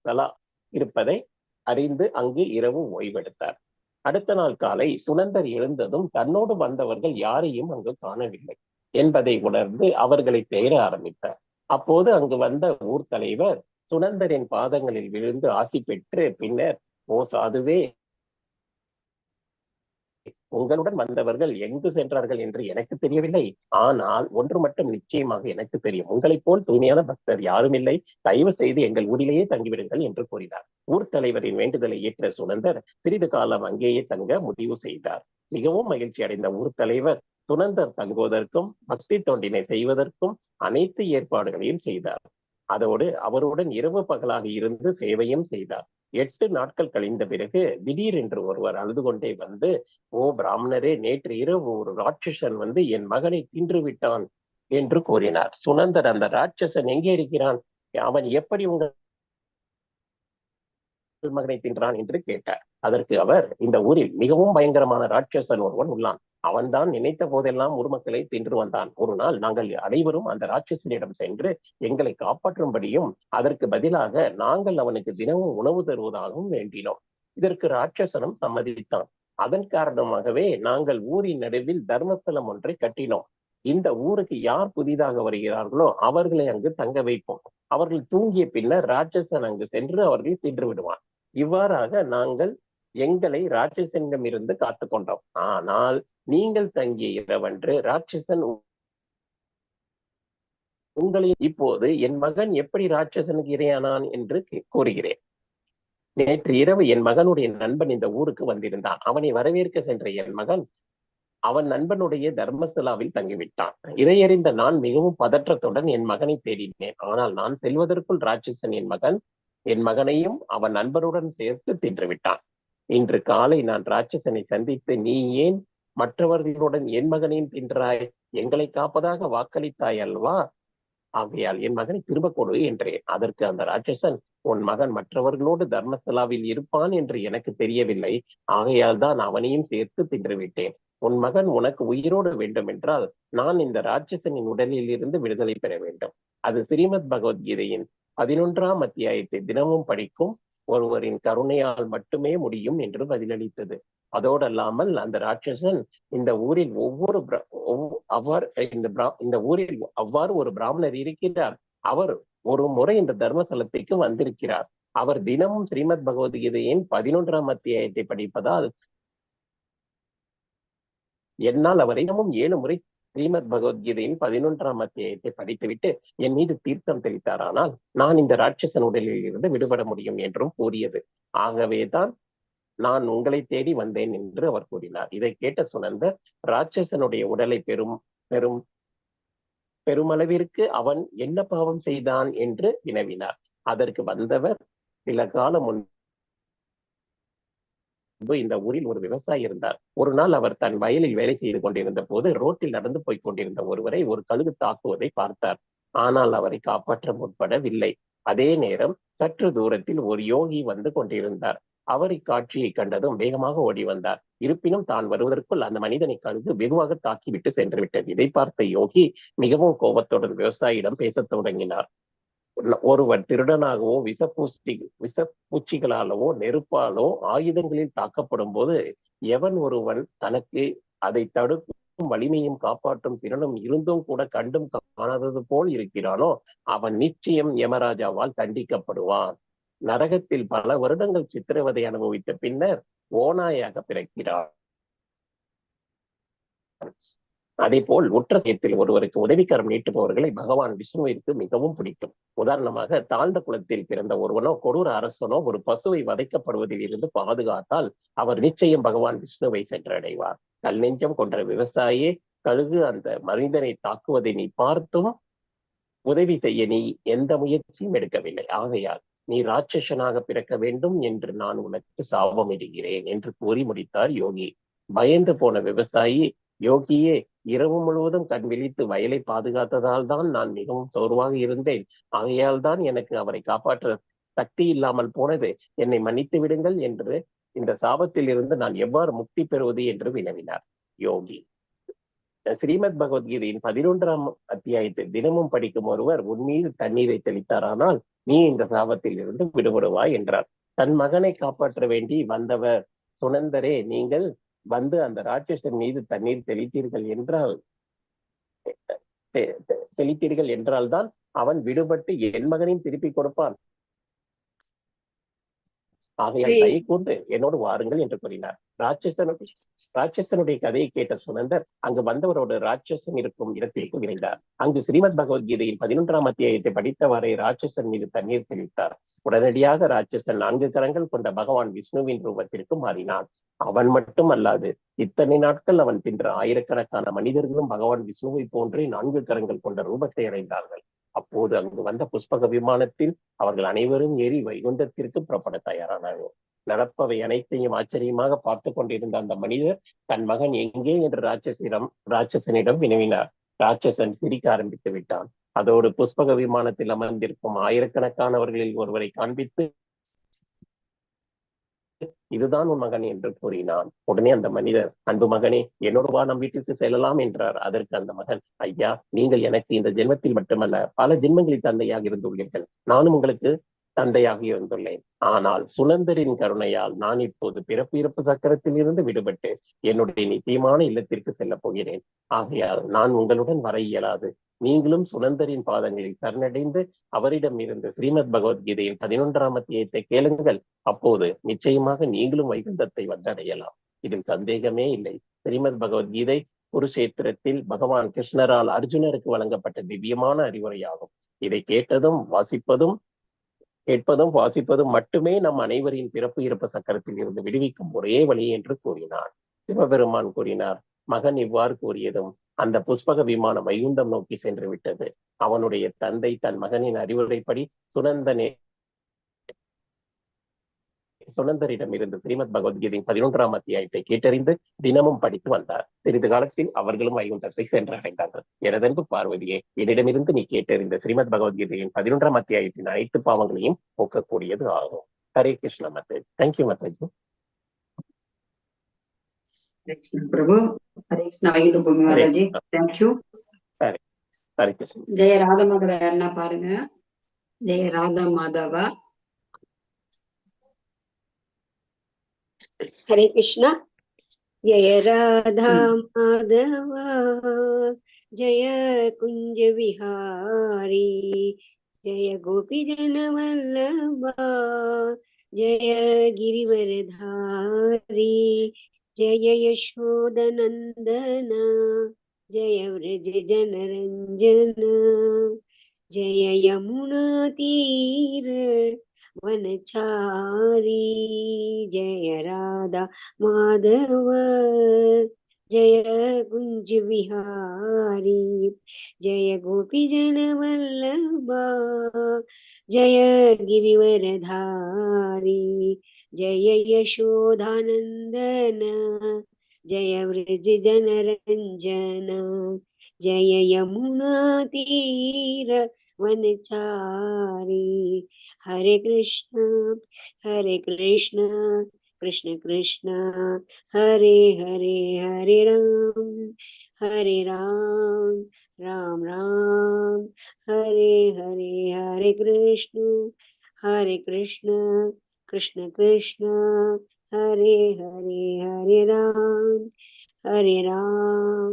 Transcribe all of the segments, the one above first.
தலா இருப்பதை அறிந்து அங்கு இரவு ஓய்வெடுத்தார். அடுத்த நாள் காலை சுனந்தர் எழுந்ததும் தன்னோடு வந்தவர்கள் யாரையும் அங்கு காணவில்லை என்பதை உணர்ந்து அவர்களை தேட ஆரம்பித்தார். அப்போது அங்கு வந்த ஊர் தலைவர் சுனந்தரின் பாதங்களில் விழுந்து ஆசி பெற்று பின்னர், ஓ சாதுவே, உங்களுடன் வந்தவர்கள் எங்கு சென்றார்கள் என்று எனக்கு தெரியவில்லை. ஆனால் ஒன்று மட்டும் நிச்சயமாக எனக்கு தெரியும். உங்களைப் போல் தூய்மையான பக்தர் யாரும் இல்லை. தயவு செய்து எங்கள் ஊரிலேயே தங்கிவிடுங்கள் என்று கூறினார். ஊர் தலைவரின் வேண்டுதலை ஏற்ற சுனந்தர் சிறிது காலம் அங்கேயே தங்க முடிவு செய்தார். மிகவும் மகிழ்ச்சி அடைந்த ஊர் தலைவர் சுனந்தர் தங்குவதற்கும் பக்தி தொண்டினை செய்வதற்கும் அனைத்து ஏற்பாடுகளையும் செய்தார். அதோடு அவருடன் இரவு பகலாக இருந்து சேவையும் செய்தார். 8 நாட்கள் கழிந்த பிறகு திடீரென்று ஒருவர் அழுது கொண்டே வந்து, ஓ பிராமணரே, நேற்று இரவு ஒரு ராட்சசன் வந்து என் மகனை தின்று விட்டான் என்று கூறினார். சுனந்தர், அந்த ராட்சசன் எங்கே இருக்கிறான்? அவன் எப்படி உங்கள் மகனை தின்றான் என்று கேட்டார். அதற்கு அவர், இந்த ஊரில் மிகவும் பயங்கரமான ராட்சசன் ஒருவன் உள்ளான். அவன்தான் நினைத்த போதெல்லாம் ஊர்மக்களை தின்று வந்தான். ஒரு நாள் நாங்கள் அனைவரும் அந்த ராட்சசனிடம் சென்று எங்களை காப்பாற்றும்படியும் அதற்கு பதிலாக நாங்கள் அவனுக்கு தினமும் உணவு தருவதாகவும் வேண்டினோம். இதற்கு ராட்சசனும் சம்மதித்தான். அதன் காரணமாகவே நாங்கள் ஊரின் நடுவில் தர்மஸ்தலம் ஒன்றை கட்டினோம். இந்த ஊருக்கு யார் புதிதாக வருகிறார்களோ அவர்களை அங்கு தங்க வைப்போம். அவர்கள் தூங்கிய பின்னர் ராட்சசன் அங்கு சென்று அவர்களை தின்று விடுவான். இவ்வாறாக நாங்கள் எங்களை ராட்சசனிடம் இருந்து காத்துக் கொண்டோம். ஆனால் நீங்கள் தங்கிய இரவன்று ராட்சசன் உங்களை, இப்போது என் மகன் எப்படி ராட்சசனுக்கு இரையானான் என்று கூறுகிறேன். நேற்று இரவு என் மகனுடைய நண்பன் இந்த ஊருக்கு வந்திருந்தான். அவனை வரவேற்க சென்ற என் மகன் அவன் நண்பனுடைய தர்மஸ்தலாவில் தங்கிவிட்டான். இதையறிந்த நான் மிகவும் பதற்றத்துடன் என் மகனை தேடினேன். ஆனால் நான் செல்வதற்குள் ராட்சசன் என் மகனையும் அவன் நண்பருடன் சேர்த்து தின்றுவிட்டான். இன்று காலை நான் ராட்சசனை சந்தித்து, நீ ஏன் மற்றவர்களுடன் என் மகனையும் தின்றாய்? எங்களை காப்பதாக வாக்களித்தாய் அல்லவா? ஆகையால் என் மகனை திரும்ப கொடு என்றேன். அதற்கு அந்த ராட்சசன், உன் மகன் மற்றவர்களோடு தர்மஸ்தலாவில் இருப்பான் என்று எனக்கு தெரியவில்லை. ஆகையால் தான் அவனையும் சேர்த்து தின்றுவிட்டேன். உன் மகன் உனக்கு உயிரோடு வேண்டும் என்றால் நான் இந்த ராட்சசனின் உடலில் இருந்து விடுதலை பெற வேண்டும். அது ஸ்ரீமத் பகவத்கீதையின் 11ஆம் அத்தியாயத்தை தினமும் படிக்கும் ஒருவரின் கருணையால் மட்டுமே முடியும் என்று பதிலளித்தது. அதோடு அல்லாமல் அந்த ராட்சசன் இந்த ஊரில் இந்த ஊரில் அவ்வாறு ஒரு பிராமணர் இருக்கிறார். அவர் ஒரு முறை இந்த தர்மஸ்தலத்திற்கு வந்திருக்கிறார். அவர் தினமும் ஸ்ரீமத் பகவத்கீதையின் 11ஆம் அத்தியாயத்தை படிப்பதால் என்னால் அவரை தினமும் 7 முறை ஸ்ரீமத் பகவத்கீதையின் 11ஆம் அத்தியாயத்தை படித்துவிட்டு என் மீது தீர்த்தம் தெளித்தாரானால் நான் இந்த ராட்சசன் உடலில் இருந்து விடுபட முடியும் என்றும் கூறியது. ஆகவேதான் நான் உங்களை தேடி வந்தேன் என்று அவர் கூறினார். இதை கேட்ட சுனந்தர் ராட்சசனுடைய உடலை பெருமளவிற்கு அவன் என்ன பாவம் செய்தான் என்று வினவினார். அதற்கு வந்தவர், சில காலம் முன்பு இந்த ஊரில் ஒரு விவசாயி இருந்தார். ஒரு நாள் அவர் தன் வயலில் வேலை செய்து கொண்டிருந்த போது ரோட்டில் நடந்து போய் கொண்டிருந்த ஒருவரை ஒரு கழுகு தாக்குவதை பார்த்தார். ஆனால் அவரை காப்பாற்ற முற்படவில்லை. அதே நேரம் சற்று தூரத்தில் ஒரு யோகி வந்து கொண்டிருந்தார். அவர் இக்காட்சியை கண்டதும் வேகமாக ஓடி வந்தார். இருப்பினும் தான் வருவதற்குள் அந்த மனிதனை கழுகு வெகுவாக தாக்கிவிட்டு சென்று விட்டது. இதை பார்த்த யோகி மிகவும் கோபத்துடன் விவசாயியிடம் பேசத் தொடங்கினார். ஒருவர் திருடனாகவோ விஷப்பூச்சிகளாலவோ நெருப்பாலோ ஆயுதங்களில் தாக்கப்படும் போது எவன் ஒருவன் தனக்கு அதை தடுக்கும் வலிமையும் காப்பாற்றும் திறனும் இருந்தும் கூட கண்டும் காணாதது போல் இருக்கிறானோ அவன் நிச்சயம் யமராஜாவால் தண்டிக்கப்படுவான். நரகத்தில் பல வருடங்கள் சித்திரவதை அனுபவித்த பின்னர் ஓநாயாக பிறக்கிறான். அதே போல் உற்ற சேத்தில் ஒருவருக்கு உதவிக்கரம் நீட்டுபவர்களை பகவான் விஷ்ணுவிற்கு மிகவும் பிடிக்கும். உதாரணமாக, தாழ்ந்த குலத்தில் பிறந்த ஒருவனோ கொடூர அரசனோ ஒரு பசுவை வதைக்கப்படுவதில் இருந்து பாதுகாத்தால் அவர் நிச்சயம் பகவான் விஷ்ணுவை சென்றடைவார். கல் நெஞ்சம் கொண்ட விவசாயியே, கழுகு அந்த மனிதனை தாக்குவதை நீ பார்த்தும் உதவி செய்ய நீ எந்த முயற்சியும் எடுக்கவில்லை. ஆகையால் நீ ராட்சசனாக பிறக்க வேண்டும் என்று நான் உனக்கு சாபமிடுகிறேன் என்று கூறி முடித்தார் யோகி. பயந்து போன விவசாயி, யோகியே, இரவு முழுவதும் கண் விழித்து வயலை பாதுகாத்ததால் தான் நான் மிகவும் சோர்வாக இருந்தேன். ஆகையால் தான் எனக்கு அவரை காப்பாற்ற சக்தி இல்லாமல் போனது. என்னை மன்னித்து விடுங்கள் என்று இந்த சாபத்தில் இருந்து நான் எவ்வாறு முக்தி பெறுவது என்று வினவினார் யோகி. ஸ்ரீமத் பகவத்கீதையின் 11ஆம் அத்தியாயத்தை தினமும் படிக்கும் ஒருவர் உன் மீது தண்ணீரை தெளித்தாரானால் நீ இந்த சாபத்தில் இருந்து விடுபடுவாய் என்றார். தன் மகனை காப்பாற்ற வேண்டி வந்தவர் சுனந்தரே, நீங்கள் வந்து அந்த ராட்சசன் மீது தண்ணீர் தெளித்தீர்கள் என்றால்தான் அவன் விடுபட்டு என் மகனையும் திருப்பி கொடுப்பான். ஆகையால் தயை கூர்ந்து என்னோடு வாருங்கள் என்று கூறினார். ராட்சசனுடைய கதையை கேட்ட சுனந்தர் அங்கு வந்தவரோடு ராட்சசன் இருக்கும் இடத்திற்கு விரைந்தார். அங்கு ஸ்ரீமத் பகவத்கீதையின் 11ஆம் அத்தியாயத்தை படித்தவரை ராட்சசன் மீது தண்ணீர் தெளித்தார். உடனடியாக ராட்சசன் 4 கரங்கள் கொண்ட பகவான் விஷ்ணுவின் ரூபத்திற்கு மாறினான். அவன் மட்டும் அல்லாது இத்தனை நாட்கள் அவன் தின்ற ஆயிரக்கணக்கான மனிதர்களும் பகவான் விஷ்ணுவை போன்றே 4 கரங்கள் கொண்ட ரூபத்தை அடைந்தார்கள். அப்போது அங்கு வந்த புஷ்பக விமானத்தில் அவர்கள் அனைவரும் ஏறி வைகுண்டத்திற்கு புறப்பட தயாரானார்கள். நடப்பவை அனைத்தையும் ஆச்சரியமாக பார்த்து கொண்டிருந்த அந்த மனிதர் தன் மகன் எங்கே என்று ராட்சசனிடம் வினவினார். ராட்சசன் சிரிக்க ஆரம்பித்து விட்டான். அதோடு புஷ்பக விமானத்தில் அமர்ந்திருக்கும் ஆயிரக்கணக்கானவர்களில் ஒருவரை காண்பித்து, இதுதான் உன் மகன் என்று கூறினான். உடனே அந்த மனிதர், அன்பு மகனே, என்னோடு வா, நம் வீட்டிற்கு செல்லலாம் என்றார். அதற்கு அந்த மகன், ஐயா, நீங்கள் எனக்கு இந்த ஜென்மத்தில் மட்டுமல்ல பல ஜென்மங்களில் தந்தையாக இருந்துள்ளீர்கள். நானும் உங்களுக்கு தந்தையாக இருந்துள்ளேன். ஆனால் சுனந்தரின் கருணையால் நான் இப்போது பிறப்பு இறப்பு சக்கரத்தில் இருந்து விடுபட்டு என்னுடைய நித்தியமான இல்லத்திற்கு செல்ல போகிறேன். ஆகையால் நான் உங்களுடன் வர இயலாது. நீங்களும் சுனந்தரின் பாதங்களில் சரணடைந்து அவரிடம் இருந்து ஸ்ரீமத் பகவத்கீதையின் 11ஆம் அத்தியாயத்தை கேளுங்கள். அப்போது நிச்சயமாக நீங்களும் வைகுந்தத்தை வந்தடையலாம். இதில் சந்தேகமே இல்லை. ஸ்ரீமத் பகவத்கீதை குருஷேத்திரத்தில் பகவான் கிருஷ்ணரால் அர்ஜுனருக்கு வழங்கப்பட்ட திவ்யமான அறிவுரையாகும். இதை கேட்பதும் வாசிப்பதும் மட்டுமே நம் அனைவரின் பிறப்பு இறப்பு சக்கரத்தில் இருந்து விடுவிக்கும் ஒரே வழி என்று கூறினார். சிவபெருமான் கூறினார். மகன் இவ்வாறு கூறியதும் அந்த புஷ்பக விமானம் வைகுண்டம் நோக்கி சென்று விட்டது. அவனுடைய தந்தை தன் மகனின் அறிவுரைப்படி சுனந்தரிடம் இருந்து ஸ்ரீமத் பகவத்கீதையின் 11ஆம் அத்தியாயத்தை கேட்டறிந்து தினமும் படித்து வந்தார். சிறிது காலத்தில் அவர்களும் வைகுண்டத்தை சென்றடைந்தார்கள். எனதன்பு பார்வதியே, என்னிடமிருந்து நீ கேட்டறிந்த ஸ்ரீமத் பகவத்கீதையின் 11ஆம் அத்தியாயத்தின் அனைத்து பாவங்களையும் போக்கக்கூடியது ஆகும். ஹரே கிருஷ்ண மாதாஜி. தேங்க்யூ மாதாஜி. பிரபு, ஹரே கிருஷ்ண. வைகுண்ட பூமி மாதாஜி, தேங்க்யூ. ஹரே கிருஷ்ண. ஜெய ராதா மாதவ யாருன்னா பாருங்க. ஜெய ராதா மாதவா. हरे कृष्णा. जय राधा माधवा जय कुंज विहारी जय गोपी जन वल्लभा जय गिरिवरधारी जय यशोदनंदना जय व्रज जनरंजन जय यमुना तीर वनचारी जय राधा माधव जय कुंज विहारी जय गोपी जन वल्लभा जय गिरिवरधारी जय यशोदानंदन जय व्रज जनरंजन जय यमुना तीर वनचारी हरे कृष्ण कृष्ण कृष्ण हरे हरे हरे राम राम राम हरे हरे हरे कृष्ण कृष्ण कृष्ण हरे हरे हरे राम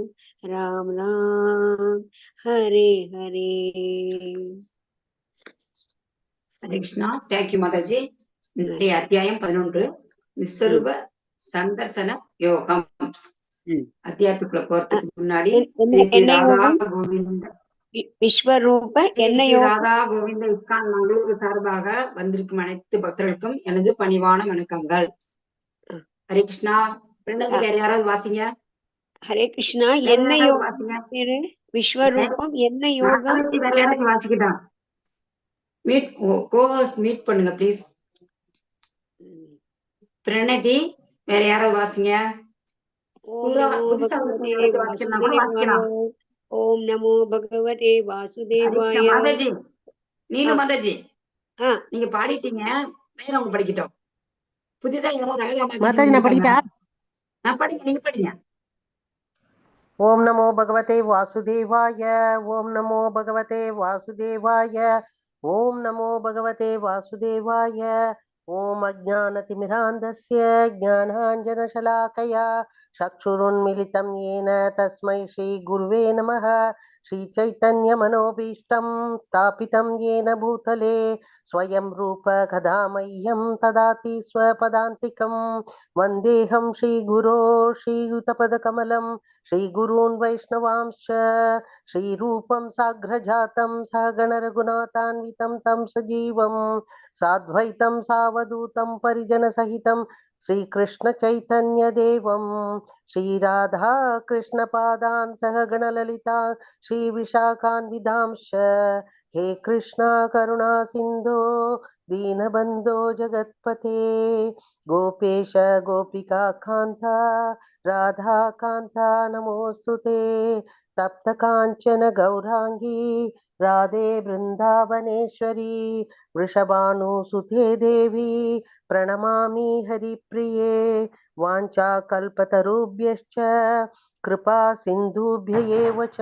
राम राम हरे हरे. ஹரே கிருஷ்ணா. தேங்க்யூ மாதாஜி. இன்றைய அத்தியாயம் 11 விஸ்வரூப சந்தர்சன யோகம். அத்தியாயத்துக்குள்ள போறதுக்கு முன்னாடி விஸ்வரூப ராதா கோவிந்த இஸ்கான் மங்களூரு சார்பாக வந்திருக்கும் அனைத்து பக்தர்களுக்கும் எனது பணிவான வணக்கங்கள். ஹரே கிருஷ்ணா. வேற யாராவது வாசிங்க. ஹரே கிருஷ்ணா. என்ன யோகம்? விஸ்வரூபம் என்ன யோகம்? வேற யாராவது வாசிக்கிட்டான் மீட் பண்ணுங்க ப்ளீஸ். பிரணதி, வேற யாராவது வாசிங்க. ஓம் நமோ பகவதே வாசுதேவாய. மாதாஜி, நீங்க மாதாஜி நீங்க பாடிட்டீங்க, வேறவங்க படிக்கட்டும். புதிதா யாராவது படிங்க. நீங்க படிங்க. ஓம் நமோ பகவதே வாசுதேவாய. ஓம் நமோ பகவதே வாசுதேவாய. ओम नमो भगवते वासुदेवाय। ओम अज्ञानतिमिरान्धस्य ज्ञानाञ्जनशलाकया चक्षुरुन्मिलितं येन तस्मै श्रीगुरुवे नमः। श्रीचैतन्यमनोभीष्टं स्थापितं येन भूतले स्वयं रूप कदा मह्यं ददाति स्वपदान्तिकं। वन्देऽहं श्रीगुरो श्रीयुतपदकमलं श्रीगुरून् वैष्णवांश्च श्रीरूपं साग्रजातं सहगणरघुनाथान्वितं तं सजीवं साद्वैतं सावधूतं परिजनसहितं श्रीकृष्णचैतन्यदेवं श्रीराधा कृष्णपादान् सहगणललिता श्रीविशाखान्विधांश्च। हे कृष्णा करुणा सिन्धो दीनबन्धो जगत्पते गोपेश गोपिका कान्ता राधा कान्ता नमोऽस्तुते। तप्त कांचन गौरांगी राधे वृंदावनेश्वरी वृषभानुसुते देवी प्रणमामि हरिप्रिये। वाञ्छाकल्पतरुभ्यश्च कृपा सिन्धुभ्य एव च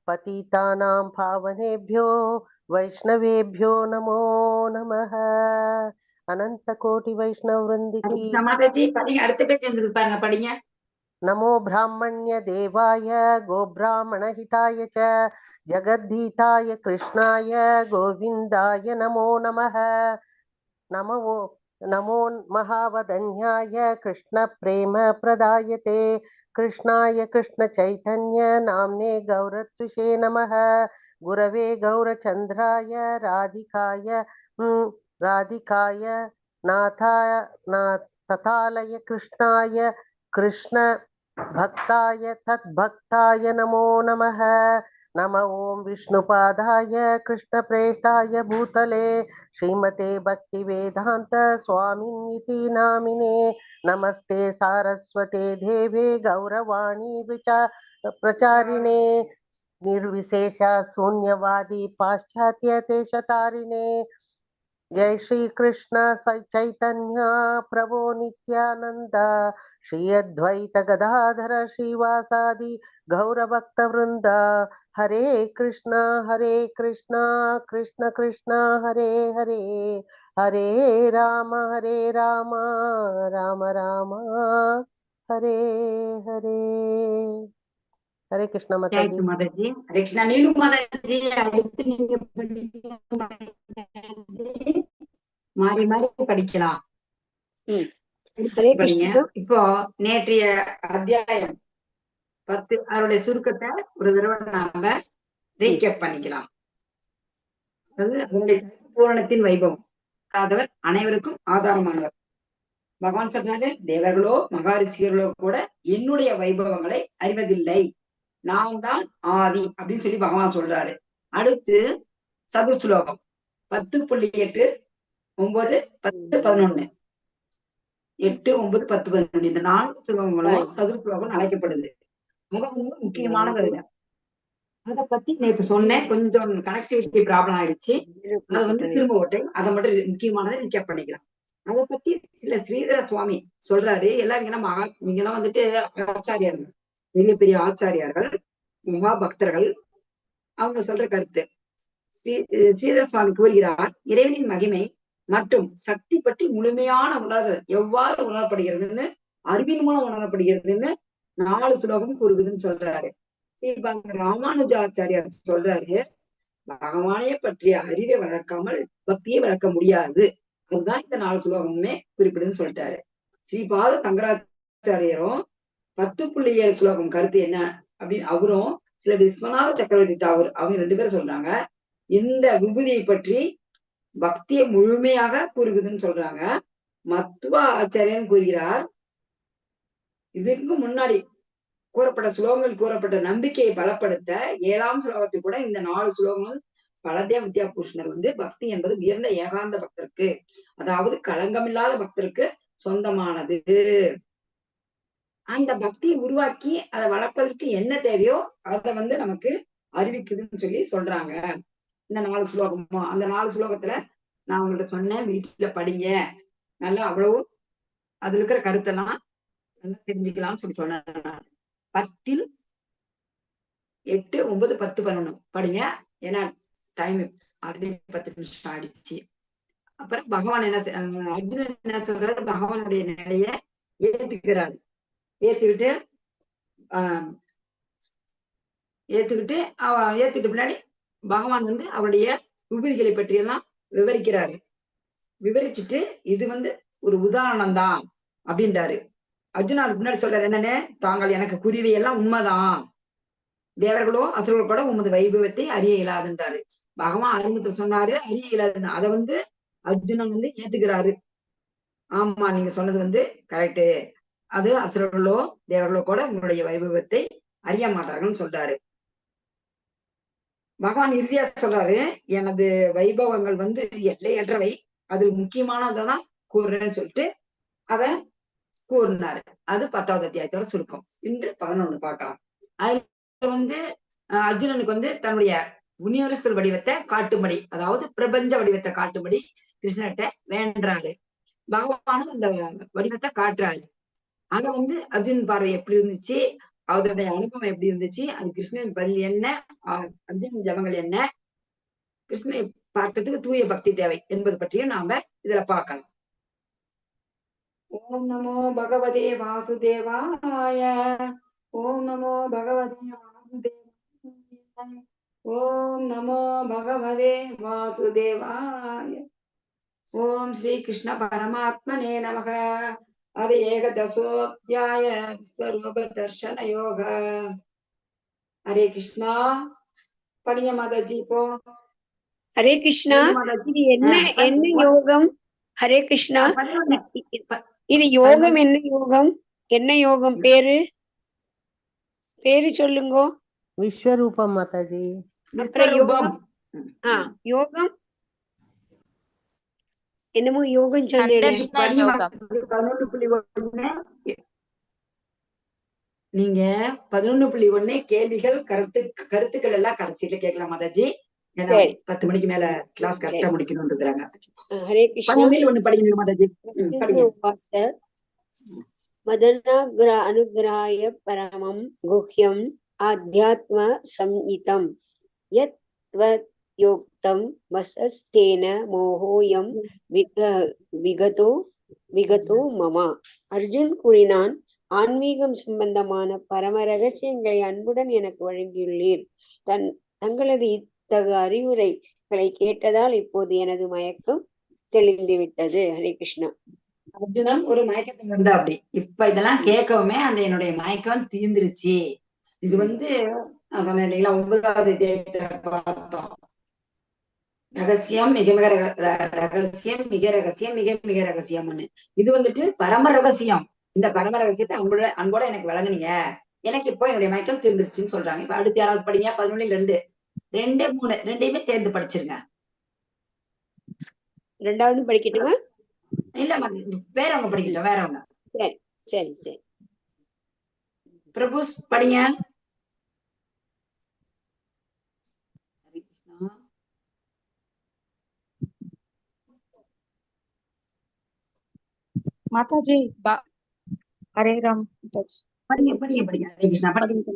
पतितानां पावनेभ्यो वैष्णवेभ्यो नमो नमः। अनंत कोटि वैष्णव वृंद की மாதாஜி படிங்க, அடுத்த பேஜ் பாருங்க, படிங்க. नमो ब्राह्मण्य देवाय गोब्राह्मण हिताय च जगद्धीताय कृष्णाय गोविंदाय नमो नमः। नमो महावदन्याय कृष्ण प्रेम प्रदायते कृष्णाय कृष्ण चैतन्य नाम्ने गौरत्विषे नमः। गुरवे गौरचंद्राय राधिकाय तथालय कृष्णाय कृष्ण भक्ताय तद्भक्ताय नमो नमः। नम ओं विष्णुपादाय कृष्णप्रेष्ठाय भूतले श्रीमते भक्ति वेदांत स्वामिन्निति नामिने नमस्ते सारस्वते देवे गौरवाणी प्रचारिणे निर्विशेष शून्यवादी पाश्चात्य देशतारिणे। जय श्री कृष्ण चैतन्य प्रभु नित्यानंद श्री अद्वैत गदाधर श्रीवासादि गौरभक्त वृंद। हरे कृष्ण कृष्ण कृष्ण हरे हरे हरे राम राम राम हरे हरे। हरे कृष्ण माता जी। மாதாஜி ஹரே கிருஷ்ணா. நீலு மாதாஜி அடுத்து நீங்க படிங்க மாதாஜி. மாறி மாறி படிக்கலாம். ஹரே படிங்க. கிருஷ்ணா. இப்போ நேற்றைய அத்தியாயம் 10 அதனுடைய சுருக்கத்தை ஒரு தடவை நாம ரீகேப் பண்ணிக்கலாம். அதனுடைய பூரணத்தின் வைபவம். ஆதவர் அனைவருக்கும் ஆதாரமானவர். பகவான் சொல்றாரு, தேவர்களோ மகாரிஷிகளோ கூட என்னுடைய வைபவங்களை அறிவதில்லை, நான் தான் ஆதி அப்படின்னு சொல்லி பகவான் சொல்றாரு. அடுத்து சதுஸ்லோகம் 10.8 9 10 11 8 9 10 11 இந்த 4 சுலோகங்களும் சதுஸ்லோகம் அழைக்கப்படுது. அது வந்து முக்கியமானது. அதை பத்தி நேற்று சொன்னேன், கொஞ்சம் கனெக்டிவிட்டி ப்ராப்ளம் ஆயிடுச்சு. அதை வந்து திரும்ப ஓட்டை அதை மட்டும் முக்கியமானதை ரீகேப் பண்ணிக்கலாம். அதை பத்தி சில ஸ்ரீதர சுவாமி சொல்றாரு. எல்லாம் இங்கெல்லாம் வந்துட்டு ஆச்சாரியார்கள், பெரிய பெரிய ஆச்சாரியார்கள், மகா பக்தர்கள், அவங்க சொல்ற கருத்து. ஸ்ரீதர சுவாமி கூறுகிறார், இறைவனின் மகிமை மற்றும் சக்தி பற்றி முழுமையான உணர்வு எவ்வாறு உணரப்படுகிறதுன்னு, அறிவின் மூலம் உணரப்படுகிறதுன்னு 4 சுலோகம் கூறுகுதுன்னு சொல்றாரு. ராமானுஜாச்சாரியார் சொல்றாரு, பகவானையே பற்றிய அறிவை வளர்க்காமல் பக்தியை வளர்க்க முடியாது. அதுதான் இந்த 4 சுலோகமுமே குறிப்பிடுன்னு சொல்லிட்டாரு. ஸ்ரீபாத சங்கராச்சாரியரும் 10.7 சுலோகம் கருத்து என்ன அப்படின்னு அவரும் சில விஸ்வநாத சக்கரவர்த்தி தாகூர் அவங்க 2 பேரும் சொல்றாங்க. இந்த விபூதியை பற்றி பக்தியை முழுமையாக கூறுகுதுன்னு சொல்றாங்க. மத்துவ ஆச்சாரியன் கூறுகிறார், இதுக்கு முன்னாடி கூறப்பட்ட சுலோகங்கள் கூறப்பட்ட நம்பிக்கையை பலப்படுத்த 7ஆம் சுலோகத்துக்கு கூட இந்த 4 சுலோகங்கள் பலதேவ வித்யாபூஷணர் வந்து பக்தி என்பது உயர்ந்த ஏகாந்த பக்தருக்கு, அதாவது களங்கமில்லாத பக்தருக்கு சொந்தமானது. அந்த பக்தியை உருவாக்கி அதை வளர்ப்பதற்கு என்ன தேவையோ அதை வந்து நமக்கு அறிவிக்குதுன்னு சொல்லி சொல்றாங்க. இந்த 4 சுலோகமும் அந்த 4 சுலோகத்துல நான் உங்கள்ட்ட சொன்னேன், வீட்டுல படிங்க, நல்லா அவ்வளவு அதுல இருக்கிற கருத்தெல்லாம் நல்லா தெரிஞ்சுக்கலாம்னு சொல்லி சொன்னேன். 10, 8, 9, 10, 11 படிங்க. ஏன்னா டைம் ஆல்ரெடி 10 நிமிஷம் ஆயிடுச்சு. அப்புறம் பகவான் அர்ஜுனன் என்ன சொல்றாரு, பகவானுடைய நிலைய ஏத்துக்கிறாரு. ஏத்துக்கிட்டு பின்னாடி பகவான் அவருடைய விபூதிகளை பற்றி எல்லாம் விவரிக்கிறாரு. விவரிச்சுட்டு இது ஒரு உதாரணம் தான் அப்படின்றாரு. அர்ஜுனா அதுக்கு முன்னாடி சொல்றாரு என்னன்னு, தாங்கள் எனக்கு குறிவையெல்லாம் உண்மைதான், தேவர்களோ அசுரர்கள் கூட உமது வைபவத்தை அறிய இயலாதுன்றாரு. பகவான் அறிமுகத்தை சொன்னாரு, அறிய இயலாதுன்னு. அதை அர்ஜுனன் ஏத்துக்கிறாரு. ஆமா நீங்க சொன்னது கரெக்டு, அது அசுரர்களோ தேவர்களோ கூட உங்களுடைய வைபவத்தை அறிய மாட்டார்கள்னு சொல்றாரு. பகவான் இறுதியா சொல்றாரு, எனது வைபவங்கள் எல்லையற்றவை, அது முக்கியமானதான் கூறுறேன்னு சொல்லிட்டு அத கூறினாரு. அது 10வது அத்தியாயத்தோட சுருக்கம். இன்று 11 பார்க்கலாம். அதுல அர்ஜுனனுக்கு தன்னுடைய யூனிவர்சல் வடிவத்தை காட்டும்படி, அதாவது பிரபஞ்ச வடிவத்தை காட்டும்படி கிருஷ்ணர்கிட்ட வேண்டாரு. பகவானும் இந்த வடிவத்தை காட்டுறாரு. அத அர்ஜுனன் பார்வை எப்படி இருந்துச்சு, அவருடைய அனுபவம் எப்படி இருந்துச்சு, அது கிருஷ்ணன் பதில் என்ன, அர்ஜுனன் ஜபங்கள் என்ன, கிருஷ்ணனை பார்க்கறதுக்கு தூய பக்தி தேவை என்பது பற்றியும் நாம இதுல பார்க்கலாம். ஓம் நமோ பகவதே வாசுதேவாய. ஓம் நமோ பகவதே வாசுதேவாய. ஓம் நமோ பகவதே வாசுதேவாய. ஓம் ஸ்ரீ கிருஷ்ண பரமாத்மனே நமக. அது ஏகதசோத்தியாய விஸ்வரூப தர்ஷன யோக. ஹரே கிருஷ்ணா. படிங்க மாதாஜி இப்போ. ஹரே கிருஷ்ணா. இது என்ன யோகம்? ஹரே கிருஷ்ணா. இது யோகம் என்ன யோகம்? என்ன யோகம்? பேரு சொல்லுங்க. விஸ்வரூபம் மாதாஜி. அப்புறம் யோகம். யோகம் என்னமோ யோகம் சொன்னேன். நீங்க 11.1 கேள்விகள் கருத்துக்கள் எல்லாம் கடைசியில கேட்கலாம் மாதாஜி. 10 மணிக்கு மேல கிளாஸ் கரெக்டா முடிக்கணும்ன்றாங்க. ஹரே கிருஷ்ணா. 11 படிங்க மாதாஜி. மதனாக்ர அனுக்ராய பரமம் குஹ்யம் ஆத்யாத்ம சம்ஹிதம் யத் த்வத் யோக்தம் வசஸ்தேன மோஹோயம் விகதோ மமா. அர்ஜுன் கூறினான், ஆன்மீகம் சம்பந்தமான பரம ரகசியங்களை அன்புடன் எனக்கு வழங்கியுள்ளீர். தங்களது இத்தகு அறிவுரைகளை கேட்டதால் இப்போது எனது மயக்கம் தெளிந்து விட்டது. ஹரே கிருஷ்ணா. அர்ஜுனன் ஒரு மயக்கத்துல இருந்தா அப்படி, இப்ப இதெல்லாம் கேட்கவுமே என்னுடைய மயக்கம் தீர்ந்துருச்சு. இது நான் சொன்னேன் இல்லைங்களா, 9வது அத்தியாயத்துல பார்த்தோம். ரகசியம் மிக மிக ரகசியம், மிக ரகசியம், மிக மிக ரகசியம்னு. இது பரம ரகசியம். இந்த பரம ரகசியத்தை அன்போட எனக்கு வழங்குனீங்க, எனக்கு இப்போ என்னுடைய மயக்கம் தீர்ந்துருச்சுன்னு சொல்றாங்க. இப்ப அடுத்து யாராவது படிங்க. 11, 2, 3 ரெண்டையுமே சேர்ந்து படிச்சிருங்க. 2வது படிக்கட்டுமா? இல்ல வேறவங்க படிக்கட்டும், வேறவங்க. சரி சரி சரி. பிரபுஸ் படிங்க. மாதாஜி ஹரே ராம். படிங்க படிங்க படிங்க. ஹரே கிருஷ்ணா படிங்க.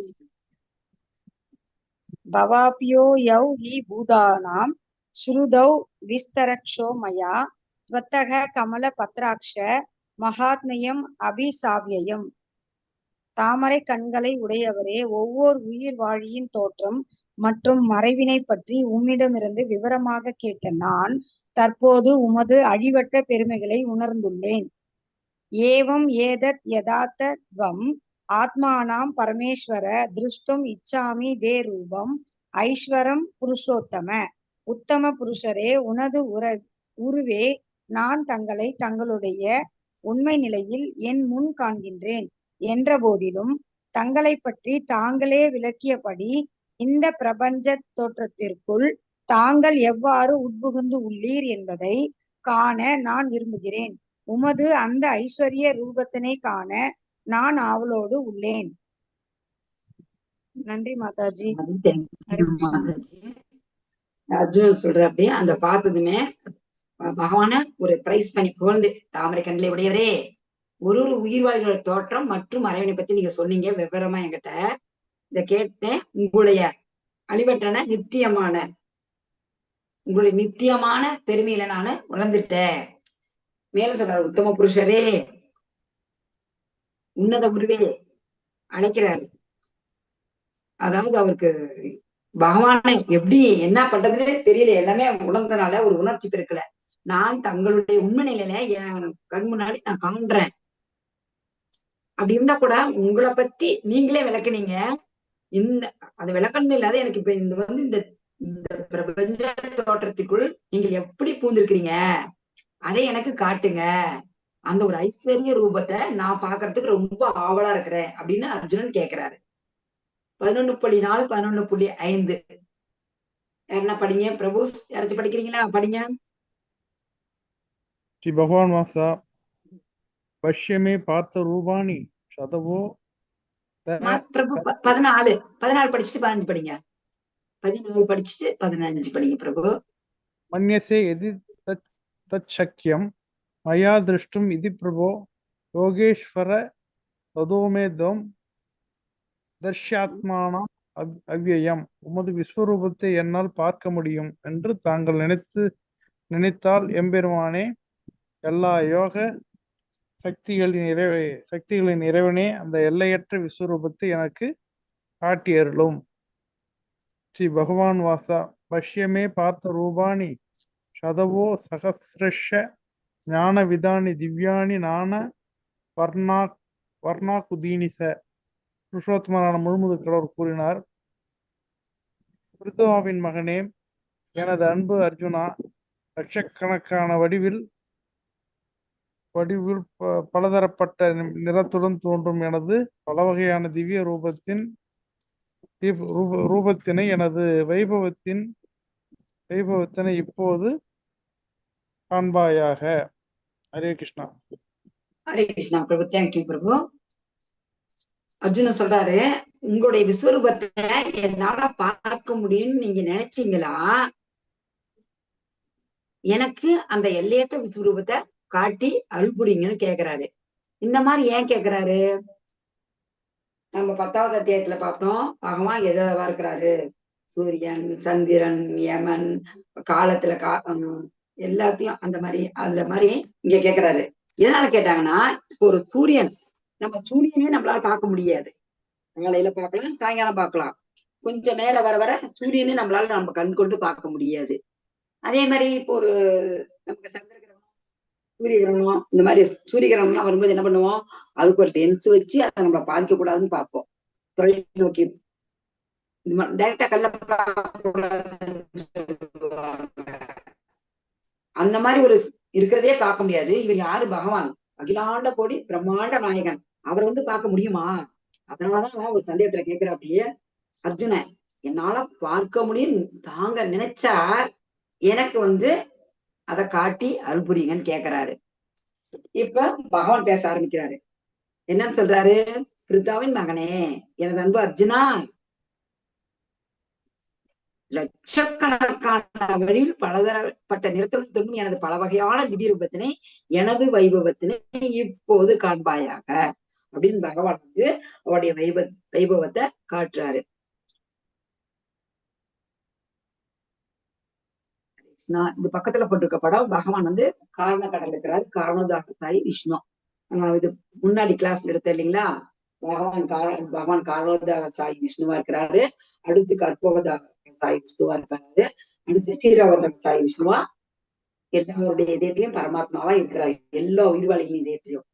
பவாப்யோ யௌ ஹி பூதானாம் ஸ்ருதௌ விஸ்தரக்ஷோ மயா த்வத்தக கமல பத்ராக்ஷ மகாத்மயம் அபிசாவ்யம். தாமரை கண்களை உடையவரே, ஒவ்வொரு உயிர் வாழியின் தோற்றம் மற்றும் மறைவினை பற்றி உம்மிடமிருந்து விவரமாக கேட்ட நான் தற்போது உமது அழிவற்ற பெருமைகளை உணர்ந்துள்ளேன். ஏவம் ஏதத் யதார்த்தத்வம் ஆத்மானாம் பரமேஸ்வர திருஷ்டும் இச்சாமி தே ரூபம் ஐஸ்வரம் புருஷோத்தம. உத்தம புருஷரே, உனது உருவே நான் தங்களை தங்களுடைய உண்மை நிலையில் என் முன் காண்கின்றேன் என்ற போதிலும் தங்களை பற்றி தாங்களே விளக்கியபடி இந்த பிரபஞ்ச தோற்றத்திற்குள் தாங்கள் எவ்வாறு உட்புகுந்து உள்ளீர் என்பதை காண நான் விரும்புகிறேன். உமது அந்த ஐஸ்வர்ய ரூபத்தினை காண நான் ஆவலோடு உள்ளேன். நன்றி மாதாஜி. அர்ஜுனன் சொல்ற அப்படியே அந்த பார்த்ததுமே பகவான ஒரு பிரைஸ் பண்ணி புகழ்ந்து, தாமரை கண்களை உடையவரே, ஒரு உயிர்வாழிகளோட தோற்றம் மற்றும் மறைவினை பத்தி நீங்க சொன்னீங்க விவரமா என்கிட்ட. இத கேட்டேன். உங்களுடைய அழிவற்றான நித்தியமான உங்களுடைய நித்தியமான பெருமையில நானு உணர்ந்துட்டேன். மேலும் சொல்றாரு, உத்தம புருஷரே, உன்னத குருவே அழைக்கிறாரு. அதாவது அவருக்கு பகவானை எப்படி என்ன பண்றதுன்னு தெரியல, எல்லாமே உணர்ந்தனால ஒரு உணர்ச்சி பெருக்கல. நான் தங்களுடைய உண்மை நிலையில என் கண் முன்னாடி நான் காண்றேன். அப்படி இருந்தா கூட உங்களை பத்தி நீங்களே விளக்குனீங்க. இந்த அது விளக்கணும் இல்லாத எனக்கு இப்ப இந்த இந்த இந்த பிரபஞ்ச தோற்றத்துக்குள் நீங்கள் எப்படி பூந்திருக்கிறீங்க, அதை எனக்கு காட்டுங்க. அந்த ஒரு ஐஸ்வர்ய ரூபத்தை நான் பாக்குறதுக்கு ரொம்ப ஆவலா இருக்கிறேன் அப்படின்னு அர்ஜுனன் கேக்குறாரு. 11.4 11.5 யாருன்னா படிங்க. பிரபு யாராச்சும் படிக்கிறீங்களா? படிங்க. ஸ்ரீ பகவான் வாசா பஷ்யமே பார்த்த ரூபாணி சதவோ பிரபு 14 படிச்சுட்டு 15 படிங்க. 14 படிச்சுட்டு 15 படிங்க பிரபு. மன்யசே எதி தச்சக்கியம் மயா திருஷ்டும் இதி பிரபோ யோகேஸ்வர ததோமேதம் தர்ஷாத்மானம் அவ்யயம். உமது விஸ்வரூபத்தை என்னால் பார்க்க முடியும் என்று தாங்கள் நினைத்தால் எம்பெருமானே, எல்லா யோக சக்திகளின் இறைவனே, அந்த எல்லையற்ற விஸ்வரூபத்தை எனக்கு காட்டியருளும். ஸ்ரீ பகவான் வாசா பஷ்யமே பார்த்த ரூபாணி சதவோ சகசிரஷ ஞான விதானி திவ்யானி நான வர்ணா குதீனிச. புருஷோத்தமரான முழுமுதற் கடவுள் கூறினார், பிருத்துவாவின் மகனே, எனது அன்பு அர்ஜுனா, லட்சக்கணக்கான வடிவில் பலதரப்பட்ட நிறத்துடன் தோன்றும் எனது பல வகையான திவ்ய ரூபத்தினை எனது வைபவத்தினை இப்போது காண்பாயாக. ஹரே கிருஷ்ணா. ஹரே கிருஷ்ணா பிரபு. தேங்க்யூ பிரபு. அர்ஜுனன் சொல்றாரு, உங்களுடைய விஸ்வரூபத்தை என்னால பார்க்க முடியும்னு நீங்க நினைச்சீங்களா? எனக்கு அந்த எல்லையற்ற விஸ்வரூபத்தை காட்டி அருள்புரிங்கன்னு கேக்குறாரு. இந்த மாதிரி ஏன் கேக்குறாரு? நம்ம 10வது அத்தியாயத்துல பார்த்தோம், பகவான் எதவா இருக்கிறாரு? சூரியன், சந்திரன், யமன், காலத்துல எல்லாத்தையும் அந்த மாதிரி அந்த மாதிரி இங்க கேக்குறாரு. எதனால கேட்டாங்கன்னா, ஒரு சூரியன், நம்ம சூரியனே நம்மளால பார்க்க முடியாது. காலையில பார்க்கலாம், சாயங்காலம் பார்க்கலாம். கொஞ்சம் மேல வர வர சூரியனே நம்மளால நம்ம கண் கொண்டு பார்க்க முடியாது. அதே மாதிரி இப்போ ஒரு நமக்கு சந்திர கிரகணம், சூரிய கிரகணம், இந்த மாதிரி சூரிய கிரகணம்லாம் வரும்போது என்ன பண்ணுவோம்? அதுக்கு ஒரு லென்ஸ் வச்சு அதை நம்ம பாதிக்க கூடாதுன்னு பார்ப்போம். தொலைநோக்கி டைரக்டா கல்ல அந்த மாதிரி ஒரு இருக்கிறதே பார்க்க முடியாது. இவர் யாரு? பகவான், அகிலாண்ட கோடி பிரம்மாண்ட நாயகன். அவர் பார்க்க முடியுமா? அதனாலதான் ஒரு சந்தேகத்துல கேட்கிற, அப்படியே அர்ஜுனன், என்னால பார்க்க முடியும் தாங்க நினைச்சா எனக்கு அதை காட்டி அருள்புரிங்கன்னு கேக்குறாரு. இப்ப பகவான் பேச ஆரம்பிக்கிறாரு. என்னன்னு சொல்றாரு? பிருத்தாவின் மகனே, எனது அன்பு அர்ஜுனா, லட்சக்கணக்கான வழியில் பலதரப்பட்ட நிறத்துடன் தோன்றும் எனது பல வகையான திவ்ய ரூபத்தினை, எனது வைபவத்தினை இப்போது காண்பாயாக அப்படின்னு பகவான் அவருடைய வைபவத்தை காட்டுறாரு. இந்த பக்கத்துல போட்டிருக்க படம், பகவான் காரண கடல் இருக்கிறாரு. காரணதாக சாய் விஷ்ணு. இது முன்னாடி கிளாஸ்ல எடுத்த இல்லைங்களா? பகவான் காரணதாக சாய் விஷ்ணுவா இருக்கிறாரு. அடுத்து கற்போகதாக சாய் விஷ்ணுவா இருக்காரு. அடுத்து ஸ்ரீராவதாக சாய் விஷ்ணுவா எல்லாருடைய இதயத்திலையும் பரமாத்மாவா இருக்கிறாரு. எல்லா உயிர்வாளிகளின் இதயத்திலையும்.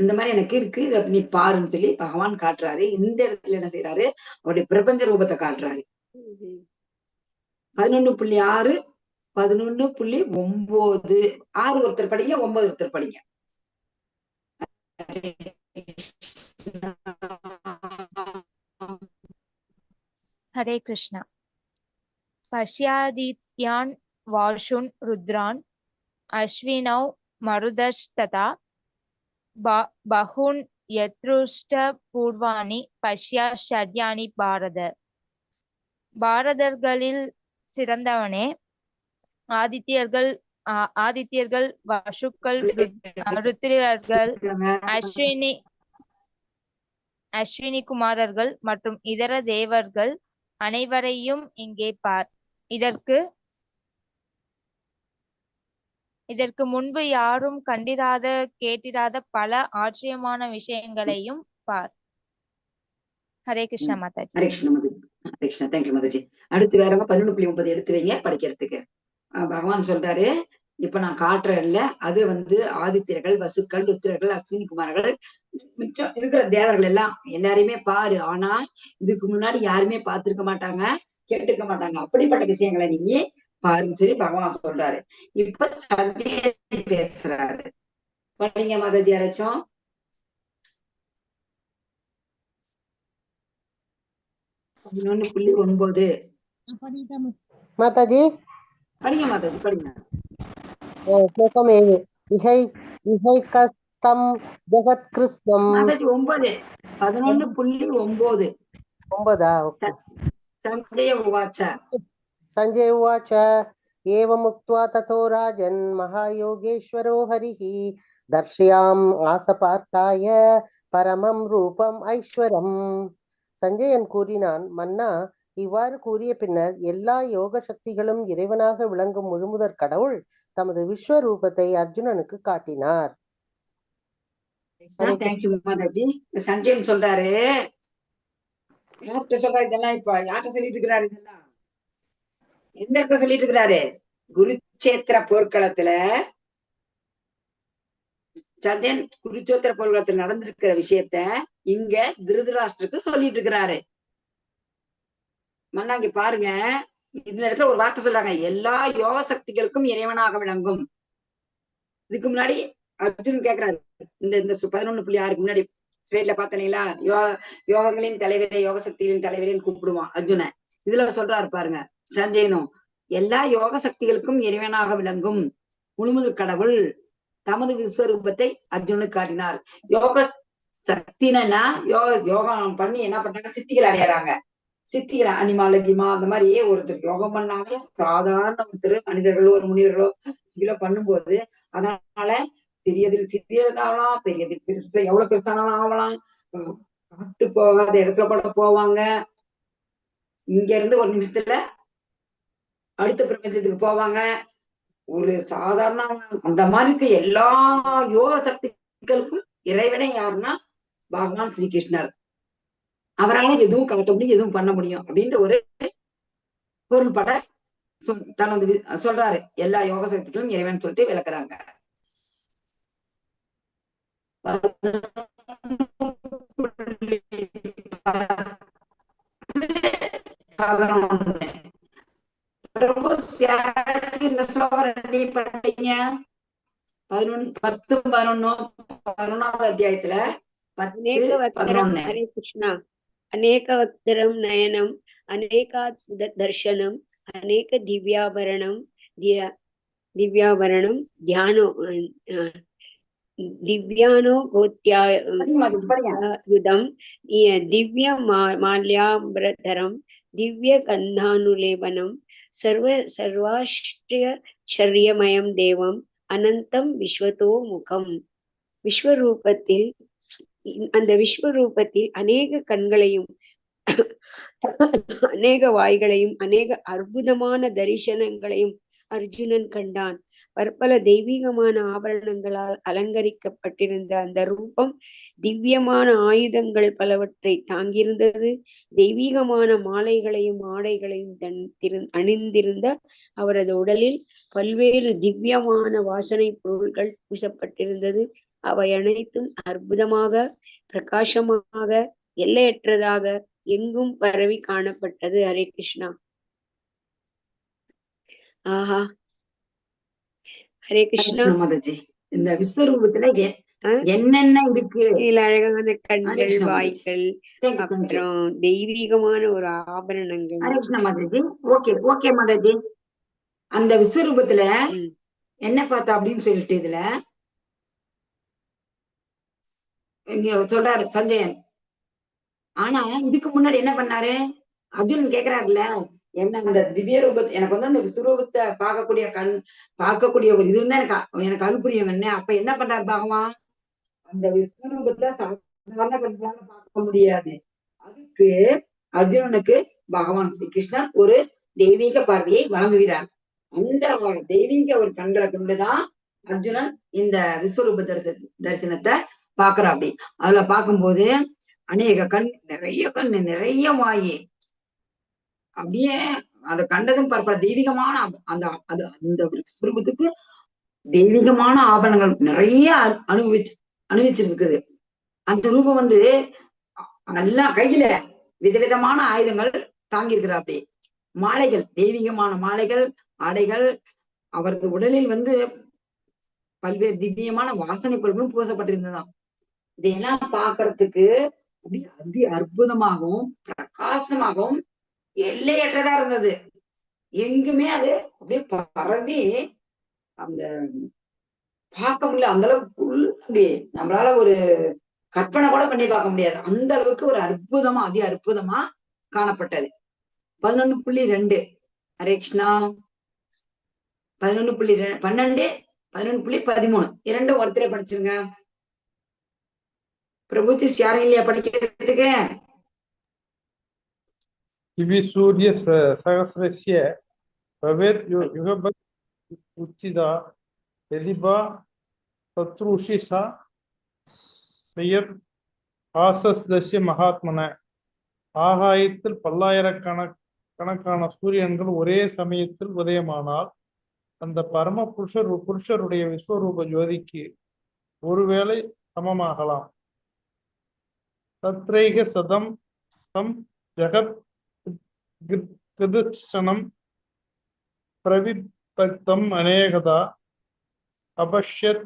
இந்த மாதிரி எனக்கு இருக்கு, நீ பாருன்னு சொல்லி பகவான் காட்டுறாரு. இந்த இடத்துல என்ன செய்யறாரு? அவருடைய பிரபஞ்ச ரூபத்தை காட்டுறாரு. 11.6 11.9 6 ஒருத்தர் படிங்க, 9 ஒருத்தர் படிங்க. ஹரே கிருஷ்ணா. பஷ்யாதித்யான் வாஷுன் ருத்ரான் அஸ்வினௌ மருதஸ்ததா பஹூன் யத்ருஷ்ட பூர்வாணி பஷ்யா ஷர்யானி பாரத. பாரதர்களில் சிறந்தவனே, ஆதித்யர்கள், வசுக்கள், ருத்ரர்கள், அஸ்வினி குமாரர்கள் மற்றும் இதர தேவர்கள் அனைவரையும் இங்கே பார். இதற்கு இதற்கு முன்பு யாரும் கண்டிராத கேட்டிராத பல ஆச்சரியமான விஷயங்களையும் பார். ஹரே கிருஷ்ணா மாதாஜி. ஹரே கிருஷ்ண மாதாஜி. ஹரே கிருஷ்ணா. தேங்க்யூ மாதாஜி. அடுத்து வேற 11.9 எடுத்து வைங்க படிக்கிறதுக்கு. பகவான் சொல்றாரு, இப்ப நான் காட்டுறேன்ல, அது ஆதித்யர்கள், வசுக்கள், ருத்ரர்கள், அஸ்வினி குமாரர்கள், மிச்சம் இருக்கிற தேவர்கள் எல்லாம் எல்லாரையுமே பாரு. ஆனா இதுக்கு முன்னாடி யாருமே பார்த்திருக்க மாட்டாங்க, கேட்டிருக்க மாட்டாங்க. அப்படிப்பட்ட விஷயங்களை நீ பாருன்னு சொல்லி பகவான் சொல்றாரு. இப்ப சஞ்சயன் பேசுறாரு. படிங்க மாதாஜி யாராச்சும். 11.9 माताजी படிங்க மாதாஜி, படிங்க. श्लोकम् 7 इहैकस्थं जगत्कृत्स्नं மாதாஜி 9 11.9 ओके சஞ்சய உவாச்ச. संजय उवाच एवमुक्त्वा ततो राजन् महायोगेश्वरो हरिः दर्शयाम् आसपार्थाय பரமம் ரூபம் ஐஸ்வரம். சஞ்சயன் கூறினான், மன்னா, இவ்வாறு கூறிய பின்னர் எல்லா யோக சக்திகளும் இறைவனாக விளங்கும் முழுமுதற் கடவுள் தமது விஸ்வரூபத்தை அர்ஜுனனுக்கு காட்டினார். தேங்க்யூ மாதாஜி. சஞ்சயன் சொல்றாரு, யார்கிட்ட சொல்றாரு இதெல்லாம்? இப்ப யார்கிட்ட சொல்லிட்டு இருக்கிறாரு இதெல்லாம்? எந்த இடத்துல சொல்லிட்டு இருக்கிறாரு? குருச்சேத்திர போர்க்களத்துல சஞ்சயன் குருச்சேத்திர போர்க்களத்துல நடந்திருக்கிற விஷயத்த இங்க திருதராஷ்டிரருக்கு சொல்லிட்டு இருக்கிறாரு. மன்னா இங்க பாருங்க, இந்த இடத்துல ஒரு வார்த்தை சொல்றாங்க, எல்லா யோக சக்திகளுக்கும் இறைவனாக விளங்கும். இதுக்கு முன்னாடி அர்ஜுன் கேக்குறாரு, இந்த 11.6 முன்னாடி ஸ்லைட்ல பாத்தீங்களா, யோகங்களின் தலைவரே, யோக சக்திகளின் தலைவரேன்னு கூப்பிடுவான் அர்ஜுன. இதுல சொல்றாரு பாருங்க சஞ்சயனும், எல்லா யோக சக்திகளுக்கும் இறைவனாக விளங்கும் முழுமுதற் கடவுள் தமது விஸ்வரூபத்தை அர்ஜுனுக்கு காட்டினார். யோக சக்தினா யோகம் பண்ணி என்ன பண்றாங்க, சித்திகள் அடையறாங்க. சித்திகள் அனிமாலகிமா அந்த மாதிரியே ஒருத்தர் யோகம் பண்ணாவே சாதாரண ஒருத்தர் மனிதர்களோ ஒரு முனிவர்களோ இதெல்லாம் பண்ணும்போது, அதனால சிறியதில் சிறியதாகலாம், பெரியதில் பெருசு எவ்வளவு பெருசானாலும் ஆகலாம். காட்டு போகாத இடத்துல கூட போவாங்க. இங்க இருந்து ஒரு நிமிஷத்துல அடுத்த பிரபஞ்சத்துக்கு போவாங்க. ஒரு சாதாரண அந்த மாதிரி இருக்க எல்லா யோக சக்திகளுக்கும் இறைவனே யாருன்னா பகவான் ஸ்ரீகிருஷ்ணர். அவரால் எதுவும் காட்ட முடியும், எதுவும் பண்ண முடியும் அப்படின்ற ஒரு பொருள்பட தனது சொல்றாரு. எல்லா யோக சக்திகளும் இறைவன் சொல்லிட்டு விளக்குறாங்க. இந்த ஸ்லோகம் 2 படிங்க. 11வது அத்தியாயத்துல 10:11. ஹரே கிருஷ்ணா. அநேகவக்தரம் நயனம் அநேகாத்புத தர்சனம் அநேக திவ்யாபரணம் திவ்யானோ கோத்யாயுதம் திவ்ய மால்யாம்பரதரம் திவ்ய கந்தானுலேபனம் சர்வாஷ்டிரச்சரியமயம் தேவம் அனந்தம் விஸ்வதோ முகம். விஸ்வரூபத்தில் அந்த விஸ்வரூபத்தில் அநேக கண்களையும் அநேக வாய்களையும் அநேக அற்புதமான தரிசனங்களையும் அர்ஜுனன் கண்டான். பற்பல தெய்வீகமான ஆபரணங்களால் அலங்கரிக்கப்பட்டிருந்த அந்த ரூபம் திவ்யமான ஆயுதங்கள் பலவற்றை தாங்கியிருந்தது. தெய்வீகமான மாலைகளையும் ஆடைகளையும் அணிந்திருந்த அவரது உடலில் பல்வேறு திவ்யமான வாசனை பொருட்கள் பூசப்பட்டிருந்தது. அவை அனைத்தும் அற்புதமாக, பிரகாசமாக, எல்லையற்றதாக எங்கும் பரவி காணப்பட்டது. ஹரே கிருஷ்ணா. ஆஹா, ஹரே கிருஷ்ணா. இந்த விஸ்வரூபத்துல என்னென்ன இருக்கு? இதுல அழகான கண்கள், வாய்கள், அப்புறம் தெய்வீகமான ஒரு ஆபரணங்கள். ஹரே கிருஷ்ணா மாதாஜி. ஓகே ஓகே மாதாஜி. அந்த விஸ்வரூபத்துல என்ன பார்த்தா அப்படின்னு சொல்லிட்டு இதுல சொல்றாரு சஞ்சயன். ஆனா இதுக்கு முன்னாடி என்ன பண்ணாரு? அர்ஜுனன் கேக்குறாருல்ல, என்ன அந்த திவ்ய ரூபத்தை எனக்கு அந்த விஸ்வரூபத்தை பார்க்கக்கூடிய ஒரு இது எனக்கு அனுப்புரியும் என்ன. அப்ப என்ன பண்றாரு பகவான்? அந்த விஸ்வரூபத்தை சாதாரண கண்களால பார்க்க முடியாது. அதுக்கு அர்ஜுனனுக்கு பகவான் ஸ்ரீ கிருஷ்ணன் ஒரு தெய்வீக பார்வையை வழங்குகிறார். அந்த தெய்வீக ஒரு கண்களை கொண்டுதான் அர்ஜுனன் இந்த விஸ்வரூப தரிசனத்தை பாக்குறா. அப்படி அதுல பார்க்கும்போது அநேக கண், நிறைய வாயி, அப்படியே அதை கண்டதும் பரப்ப தெய்வீகமான அந்த அது அந்த விஸ்வரூபத்துக்கு தெய்வீகமான ஆபரணங்கள் நிறைய அனுபவிச்சிருக்குது. அந்த ரூபம் வந்து நல்லா கையில விதவிதமான ஆயுதங்கள் தாங்கி இருக்கிறா. அப்படி மாலைகள், தெய்வீகமான மாலைகள், ஆடைகள், அவரது உடலில் வந்து பல்வேறு திவ்யமான வாசனை பொருட்களும் பூசப்பட்டிருந்ததாம். இதெல்லாம் பாக்குறதுக்கு அதி அற்புதமாகவும் பிரகாசமாகவும் எல்லையற்றதா இருந்தது. எங்குமே அது அப்படியே பரவி அந்த பார்க்க முடியல. அந்த அளவுக்கு அப்படியே நம்மளால ஒரு கற்பனை கூட பண்ணி பார்க்க முடியாது. அந்த அளவுக்கு ஒரு அற்புதமா, அதி அற்புதமா காணப்பட்டது. 11.2 ஹரே கிருஷ்ணா. 11.12 11.13 இரண்டும் ஒருத்தரை படிச்சிருங்க. பிரபுஜி யாரும் இல்லையா படிக்கிறதுக்கு? திவி சூரிய சகஸ்ரஸ்ய பவேத் யுகபத் உச்சிதா எலிபா சத்ருஷி சா செய்யத் ஆசஸ்தஸ்ய மகாத்மன. ஆகாயத்தில் பல்லாயிரக்கணக்கான சூரியன்கள் ஒரே சமயத்தில் உதயமானால் அந்த பரம புருஷருடைய விஸ்வரூப ஜோதிக்கு ஒருவேளை சமமாகலாம். தத்ரைக சதம் சம் ஜகத் கிருதக்ஷணம் பிரவிபக்தம் அநேகதா அபஷ்யத்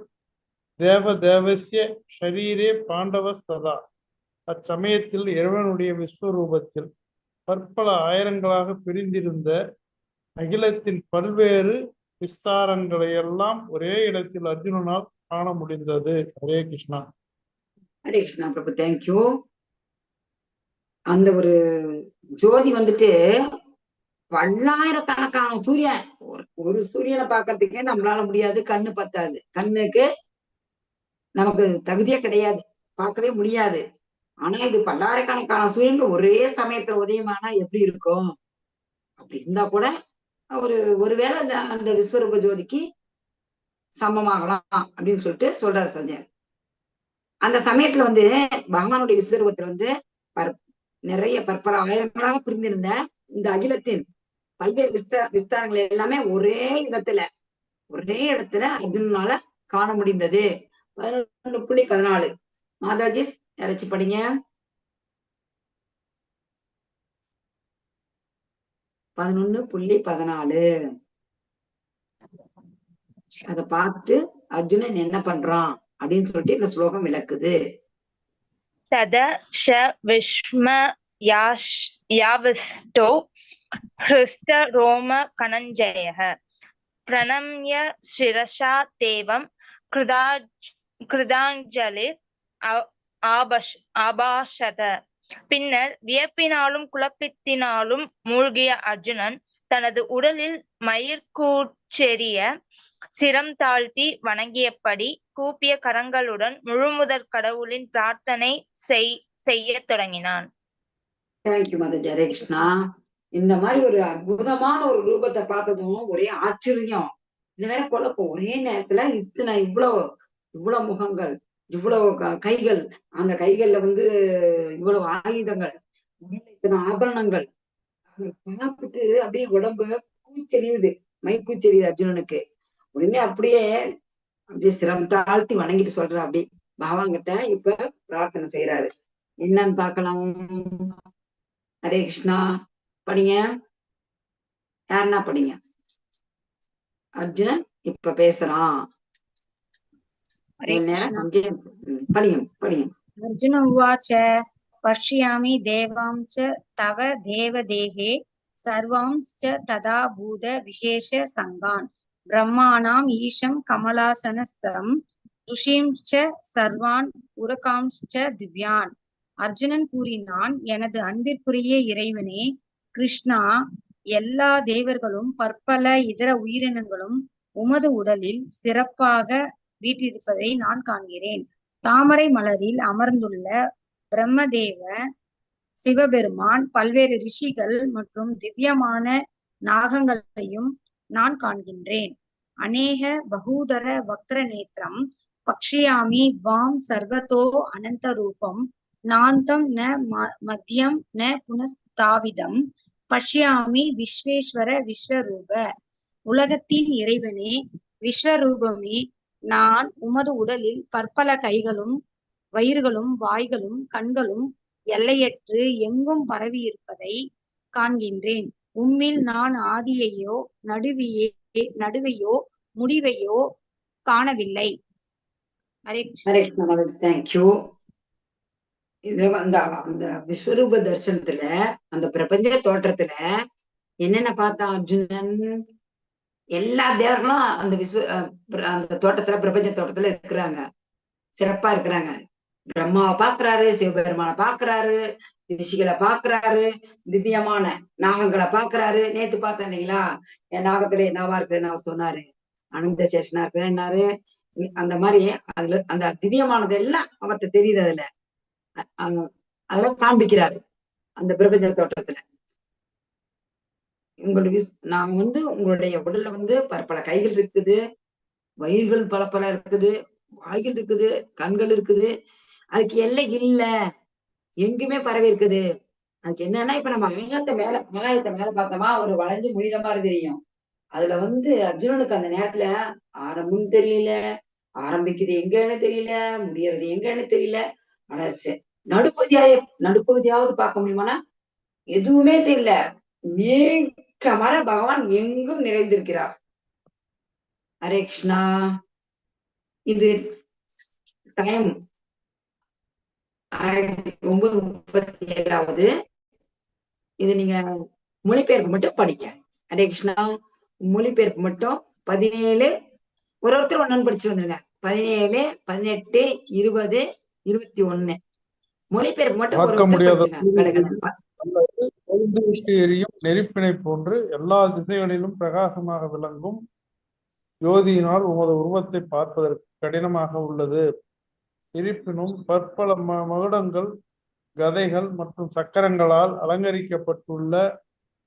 தேவதேவஸ்ய ஷரீரே பாண்டவஸ்ததா. அச்சமயத்தில் இறைவனுடைய விஸ்வரூபத்தில் பற்பல ஆயிரங்களாக பிரிந்திருந்த அகிலத்தின் பல்வேறு விஸ்தாரங்களை எல்லாம் ஒரே இடத்தில் அர்ஜுனனால் காண முடிந்தது. ஹரே கிருஷ்ணா. ஹரே கிருஷ்ணா பிரபு, தேங்க்யூ. அந்த ஒரு ஜோதி வந்துட்டு பல்லாயிரக்கணக்கான சூரியன், ஒரு சூரியனை பார்க்கறதுக்கே நம்மளால முடியாது, கண்ணு பத்தாது, கண்ணுக்கு நமக்கு தகுதியே கிடையாது, பார்க்கவே முடியாது. ஆனா இது பல்லாயிரக்கணக்கான சூரியன்கள் ஒரே சமயத்துல உதயமானா எப்படி இருக்கும்? அப்படி இருந்தா கூட ஒருவேளை அந்த விஸ்வரூப ஜோதிக்கு சமமாகலாம் அப்படின்னு சொல்றாரு சஞ்சயன். அந்த சமயத்துல வந்து பகவானுடைய விஸ்வரூபத்துல வந்து நிறைய பற்பல ஆயிரங்களாக பிரிந்திருந்த இந்த அகிலத்தின் பல்வேறு விஸ்தாரங்கள் எல்லாமே ஒரே இடத்துல அர்ஜுனால காண முடிந்தது. 11.14 மாதாஜி யாராச்சு படிங்க. 11.14 அதை பார்த்து அர்ஜுனன் என்ன பண்றான் அப்படின்னு சொல்லிட்டு இந்த ஸ்லோகம் விளக்குது. தத ஷ விஷ்ம யாவஸ்தோ ஹ்ருஷ்ட ரோம கணஞ்சயः பிரணம்ய சிரசா தேவம் கிருதாஞ்சலிர் ஆபாஷத. பின்னர் வியப்பினாலும் குழப்பத்தினாலும் மூழ்கிய அர்ஜுனன் தனது உடலில் மயிர்கூச்செறிய சிரம் தாழ்த்தி வணங்கியபடி கூப்பிய கரங்களுடன் முழுமுதற் கடவுளின் பிரார்த்தனை செய்ய தொடங்கினான். தேங்க்யூ மாதாஜி. ஹரே கிருஷ்ணா. இந்த மாதிரி ஒரு அற்புதமான ஒரு ரூபத்தை பார்த்ததும் ஒரே ஆச்சரியம், இந்த வேற குழப்பம். ஒரே நேரத்துல இவ்வளவு முகங்கள், இவ்வளவு கைகள், அந்த கைகள்ல வந்து இவ்வளவு ஆயுதங்கள், இத்தனை ஆபரணங்கள் பார்த்துட்டு அப்படியே உடம்பு கூச்செறியுது, மயிர்கூச்செறியுது அர்ஜுனனுக்கு. உடனே அப்படியே சிரம் தாழ்த்தி வணங்கிட்டு சொல்ற அப்படி பகவான் கிட்ட இப்ப பிரார்த்தனை செய்யறாரு. என்னன்னு பார்க்கலாம். ஹரே கிருஷ்ணா. படிங்க, யாருன்னா படிங்க. அர்ஜுனன் இப்ப பேசுறான். படிங்க. அர்ஜுன உவாச்ச பஷ்யாமி தேவாம்ச தவ தேவதேஹே சர்வாம்ச ததா பூத விசேஷ சங்கான் பிரம்மாணாம் ஈஷம் கமலாசனஸ்தம் ருஷிம்ச்ச சர்வான் உரகாம்ச்ச திவ்யான். அர்ஜுனன் கூறினான், எனது அன்பிற்குரிய இறைவனே கிருஷ்ணா, எல்லா தேவர்களும் பற்பல இதர உயிரினங்களும் உமது உடலில் சிறப்பாக வீற்றிருப்பதை நான் காண்கிறேன். தாமரை மலரில் அமர்ந்துள்ள பிரம்மதேவ சிவபெருமான், பல்வேறு ரிஷிகள் மற்றும் திவ்யமான நாகங்களையும் நான் காண்கின்றேன். अनेह बहूदर वक्त्रनेत्रं पक्ष्यामि वां सर्वतो अनन्तरूपं नान्तं न मध्यं न पुनस्ताविदं பஷ்யாமி விஸ்வேஸ்வர விஸ்வரூப. உலகத்தின் இறைவனே, விஸ்வரூபமே, நான் உமது உடலில் பற்பல கைகளும் வயிறுகளும் வாய்களும் கண்களும் எல்லையற்று எங்கும் பரவியிருப்பதை காண்கின்றேன். உம்மில் நான் ஆதியையோ நடுவையோ முடிவையோ காணவில்லை. ஹரே கிருஷ்ணா. தேங்க்யூ. இது அந்த விஸ்வரூப தரிசனத்துல அந்த பிரபஞ்ச தோற்றத்துல என்னென்ன பார்த்தான் அர்ஜுனன்? எல்லா தேவர்களும் அந்த அந்த தோட்டத்துல பிரபஞ்ச தோட்டத்துல இருக்கிறாங்க, சிறப்பா இருக்கிறாங்க. பிரம்மாவை பாக்குறாரு, சிவபெருமான பாக்குறாரு, ரிஷிகளை பாக்குறாரு, திவ்யமான நாகங்களை பாக்குறாரு. நேத்து பார்த்தேன் இல்லைங்களா, என் நாகத்திலே என்னவா இருக்குன்னு அவர் சொன்னாரு, அனந்த சேஷனா இருக்கிறேன்னாரு. அந்த மாதிரி அதுல அந்த திவ்யமானது எல்லாம் அவர்கிட்ட தெரியுது. அதுல அதெல்லாம் காண்பிக்கிறாரு அந்த பிரபஞ்ச தோற்றத்துல. உங்களுக்கு நான் உங்களுடைய உடல்ல பல கைகள் இருக்குது, வயிறுகள் பல இருக்குது, வாய்கள் இருக்குது, கண்கள் இருக்குது. அதுக்கு எல்லை இல்ல, எங்குமே பரவி இருக்குது. அதுக்கு என்னன்னா, இப்ப நம்ம மகாயத்தை மேல பார்த்தோமா, ஒரு வளைஞ்சு முடித மாதிரி தெரியும். அதுல அர்ஜுனனுக்கு அந்த நேரத்துல ஆரம்பம் தெரியல, ஆரம்பிக்குது எங்கன்னு தெரியல, முடியறது எங்கன்னு தெரியல. ஆனா நடுப்பகுதியாவது பார்க்க முடியுமானா எதுவுமே தெரியல. மேற்கமர பகவான் எங்கும் நிறைந்திருக்கிறார். ஹரே கிருஷ்ணா. இது டைம் 9:37. இது நீங்க மொழிபெயர்ப்பு மட்டும் படிங்க. ஹரே கிருஷ்ணா. மொழிபெயர்ப்பு மட்டும் 17 ஒருத்தர் ஒன்னு படிச்சு வந்துருங்க. 17, 18, 20, 21 மொழிபெயர்ப்பு மட்டும் எரியும் நெருப்பினை போன்று எல்லா திசைகளிலும் பிரகாசமாக விளங்கும் ஜோதியினால் உமது உருவத்தை பார்ப்பதற்கு கடினமாக உள்ளது. இருப்பினும் பற்பல மகுடங்கள், கதைகள் மற்றும் சக்கரங்களால் அலங்கரிக்கப்பட்டுள்ள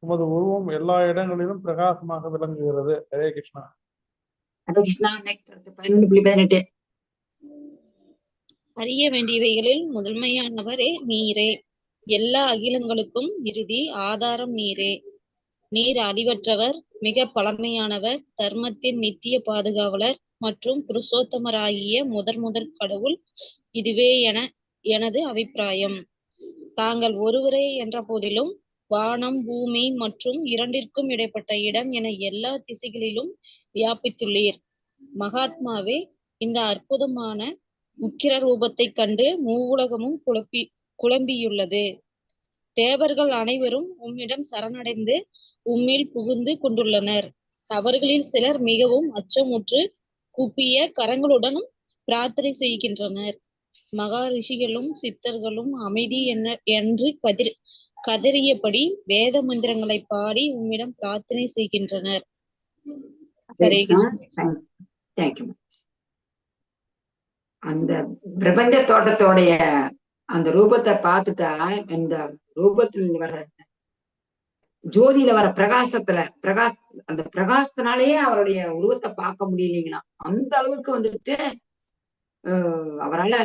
உமது உருவம் எல்லா இடங்களிலும் பிரகாசமாக விளங்குகிறது. ஹரே கிருஷ்ணா. ஹரே கிருஷ்ணா. நெக்ஸ்ட் 12:18. அறிய வேண்டியவைகளில் முதன்மையானவரே நீரே, எல்லா அகிலங்களுக்கும் இறுதி ஆதாரம் நீரே. நீர் அழிவற்றவர், மிக பழமையானவர், தர்மத்தின் நித்திய பாதுகாவலர் மற்றும் புருஷோத்தமராகிய முதற் கடவுள். இதுவே எனது அபிப்பிராயம். தாங்கள் ஒருவரே என்ற போதிலும் வானம், பூமி மற்றும் இரண்டிற்கும் இடைப்பட்ட இடம் என எல்லா திசைகளிலும் வியாபித்துள்ளீர். மகாத்மாவே, இந்த அற்புதமான உக்கிர ரூபத்தை கண்டு மூவுலகமும் குழம்பியுள்ளது. தேவர்கள் அனைவரும் உம்மிடம் சரணடைந்து உம்மில் புகுந்து கொண்டுள்ளனர். அவர்களில் சிலர் மிகவும் அச்சமுற்று கூப்பிய கரங்களுடனும் பிரார்த்தனை செய்கின்றனர். மகா ரிஷிகளும் சித்தர்களும் அமைதி என்று கதறியபடி வேத மந்திரங்களை பாடி உம்மிடம் பிரார்த்தனை செய்கின்றனர். அந்த பிரபஞ்ச தோட்டத்தோடைய அந்த ரூபத்தை பார்த்துட்டா, இந்த ரூபத்தில் வர ஜோதியில வர அந்த பிரகாசத்தினாலேயே அவருடைய உருவத்தை பார்க்க முடியலைங்களா. அந்த அளவுக்கு அவரால்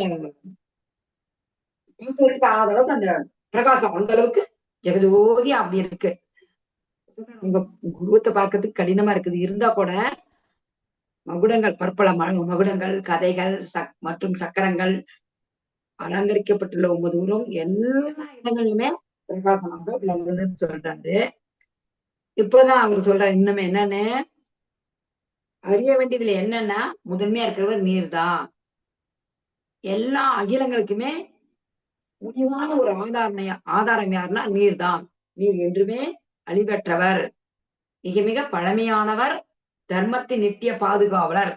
ஆகாத அளவுக்கு அந்த பிரகாசம் அந்த அளவுக்கு ஜெகஜோதி அப்படி இருக்கு. உங்க உருவத்தை பார்க்கறதுக்கு கடினமா இருக்குது. இருந்தா கூட மகுடங்கள், பற்பல மகுடங்கள், கதைகள் மற்றும் சக்கரங்கள் அலங்கரிக்கப்பட்டுள்ள உமது உருவம் எல்லா இடங்களிலுமே பிரகாசமாக விளங்குதுன்னு சொல்றாரு. இப்பதான் அவர் சொல்றாரு இன்னுமே என்னன்னு அறிய வேண்டியதுல என்னன்னா, முதன்மையா இருக்கிறவர் நீர் தான். எல்லா அகிலங்களுக்குமே முடிவான ஒரு ஆதாரம் யாருன்னா நீர் தான். நீர் என்றுமே அழிவற்றவர், மிக மிக பழமையானவர், தர்மத்தின் நித்திய பாதுகாவலர்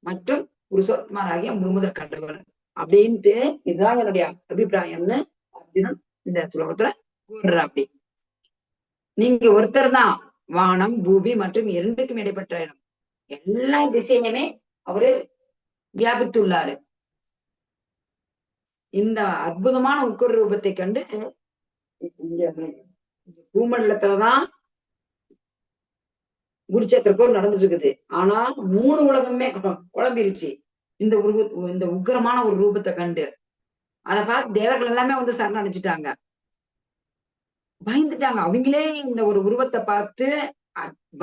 மற்றும் புருஷோத்தமராகிய முழுமுதற் கடவுள் அப்படின்ட்டு இதுதான் என்னுடைய அபிப்பிராயம்னு அர்ஜுனன் இந்த ஸ்லோகத்துல கூறுற. அப்படி நீங்க ஒருத்தர் தான் வானம், பூமி மற்றும் இரண்டுக்கும் இடைப்பட்ட இடம், எல்லா திசையிலுமே அவரு வியாபித்துள்ளாரு. இந்த அற்புதமான உக்கர ரூபத்தை கண்டு பூமண்டலத்துலதான் குருச்சேத்திர போர் நடந்துட்டு இருக்குது. ஆனா 3 உலகமே குழம்பிருச்சு இந்த உக்கிரமான ஒரு ரூபத்தை கண்டு. அதை பார்த்து தேவர்கள் எல்லாமே வந்து சரணடைஞ்சிட்டாங்க, பயந்துட்டாங்க. அவங்களே இந்த ஒரு உருவத்தை பார்த்து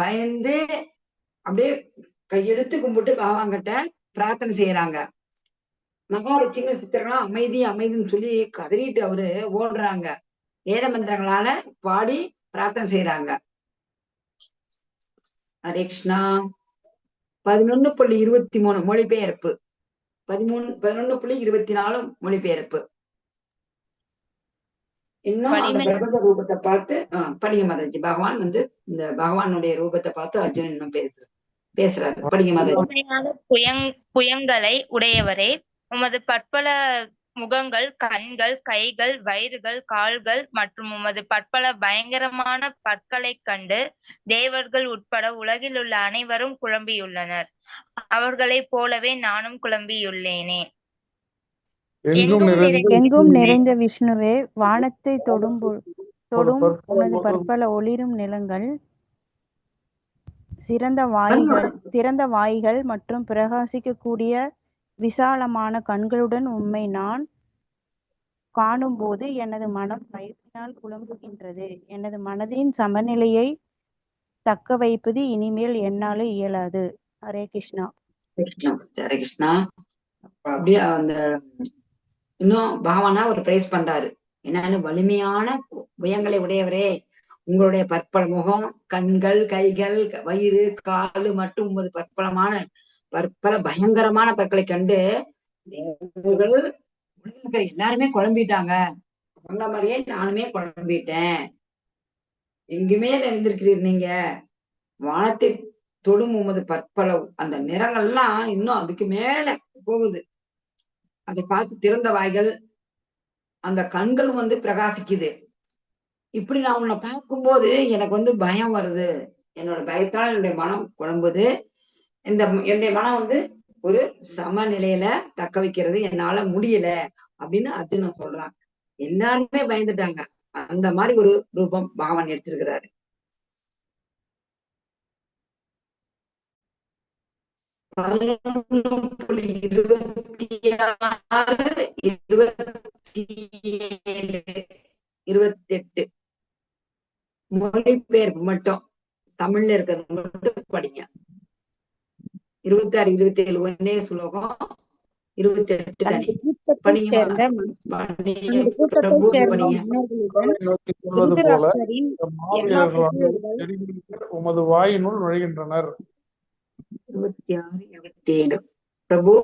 பயந்து அப்படியே கையெடுத்து கும்பிட்டு பகவான்கிட்ட பிரார்த்தனை செய்யறாங்க. மகாலட்சுமி சித்திரனா அமைதி அமைதின்னு சொல்லி கதறிட்டு அவரு ஓடுறாங்க. வேத மந்திரங்களால பாடி பிரார்த்தனை செய்யறாங்க. ஹரே கிருஷ்ணா. 11.23 மொழிபெயர்ப்பு, 11.24 மொழிபெயர்ப்பு. இன்னும் அந்த பிரபஞ்ச ரூபத்தை பார்த்து படிங்க மாதாஜி. பகவான் வந்து இந்த பகவானுடைய ரூபத்தை பார்த்து அர்ஜுனன் இன்னும் பேசுறாரு. படிங்க மாதாஜி. புயங்களை உடையவரே, உமது பற்பல முகங்கள், கண்கள், கைகள், வயிறுகள், கால்கள் மற்றும் உமது பற்பல பயங்கரமான பற்களைக் கண்டு தேவர்கள் உட்பட உலகில் உள்ள அனைவரும் குழம்பியுள்ளனர். அவர்களைப் போலவே நானும் குழம்பியுள்ளேனே. எங்கும் நிறைந்த விஷ்ணுவே, வானத்தை தொடும் உனது பற்பல ஒளிரும் நிலங்கள், திறந்த வாய்கள் மற்றும் பிரகாசிக்கக்கூடிய விசாலமான கண்களுடன் உம்மை நான் காணும்போது எனது மனம் பயத்தினால் குழம்புகின்றது. எனது மனதின் சமநிலையை தக்க வைப்பது இனிமேல் என்னால இயலாது. ஹரே கிருஷ்ணா. ஹரே கிருஷ்ணா. அப்படியே அந்த இன்னும் பகவானா ஒரு பிரைஸ் பண்றாரு. என்னன்னு, வலிமையான புயங்களை உடையவரே, உங்களுடைய பற்பல முகம், கண்கள், கைகள், வயிறு, காலு மற்றும் உமது பற்பல பயங்கரமான பற்களை கண்டு எல்லாருமே குழம்பிட்டாங்க. சொன்ன மாதிரியே நானுமே குழம்பிட்டேன். எங்குமே நிறைந்திருக்கிறீர் நீங்க. வானத்தை தொடும் உமது பற்பல அந்த நிறங்கள்லாம் இன்னும் அதுக்கு மேல போகுது. அதை பார்த்து திறந்த வாய்கள், அந்த கண்கள் வந்து பிரகாசிக்குது. இப்படி நான் உன்னை பார்க்கும்போது எனக்கு வந்து பயம் வருது. என்னோட பயத்தால் என்னுடைய மனம் குழம்புது. என்னுடைய மனம் வந்து ஒரு சமநிலையில தக்க வைக்கிறது என்னால முடியல அப்படின்னு அர்ஜுனன் சொல்றான். எல்லாருமே பயந்துட்டாங்க. அந்த மாதிரி ஒரு ரூபம் பகவான் எடுத்திருக்கிறாரு. மொழிபெயர்ப்பு மட்டும் தமிழ்ல இருக்கிறது மட்டும் படிங்க. 26, 27 ஒன்னே ஸ்லோகம், 28 தனி. உமது வாயினுள் நுழைகின்றனர். 26, 27. பிரபு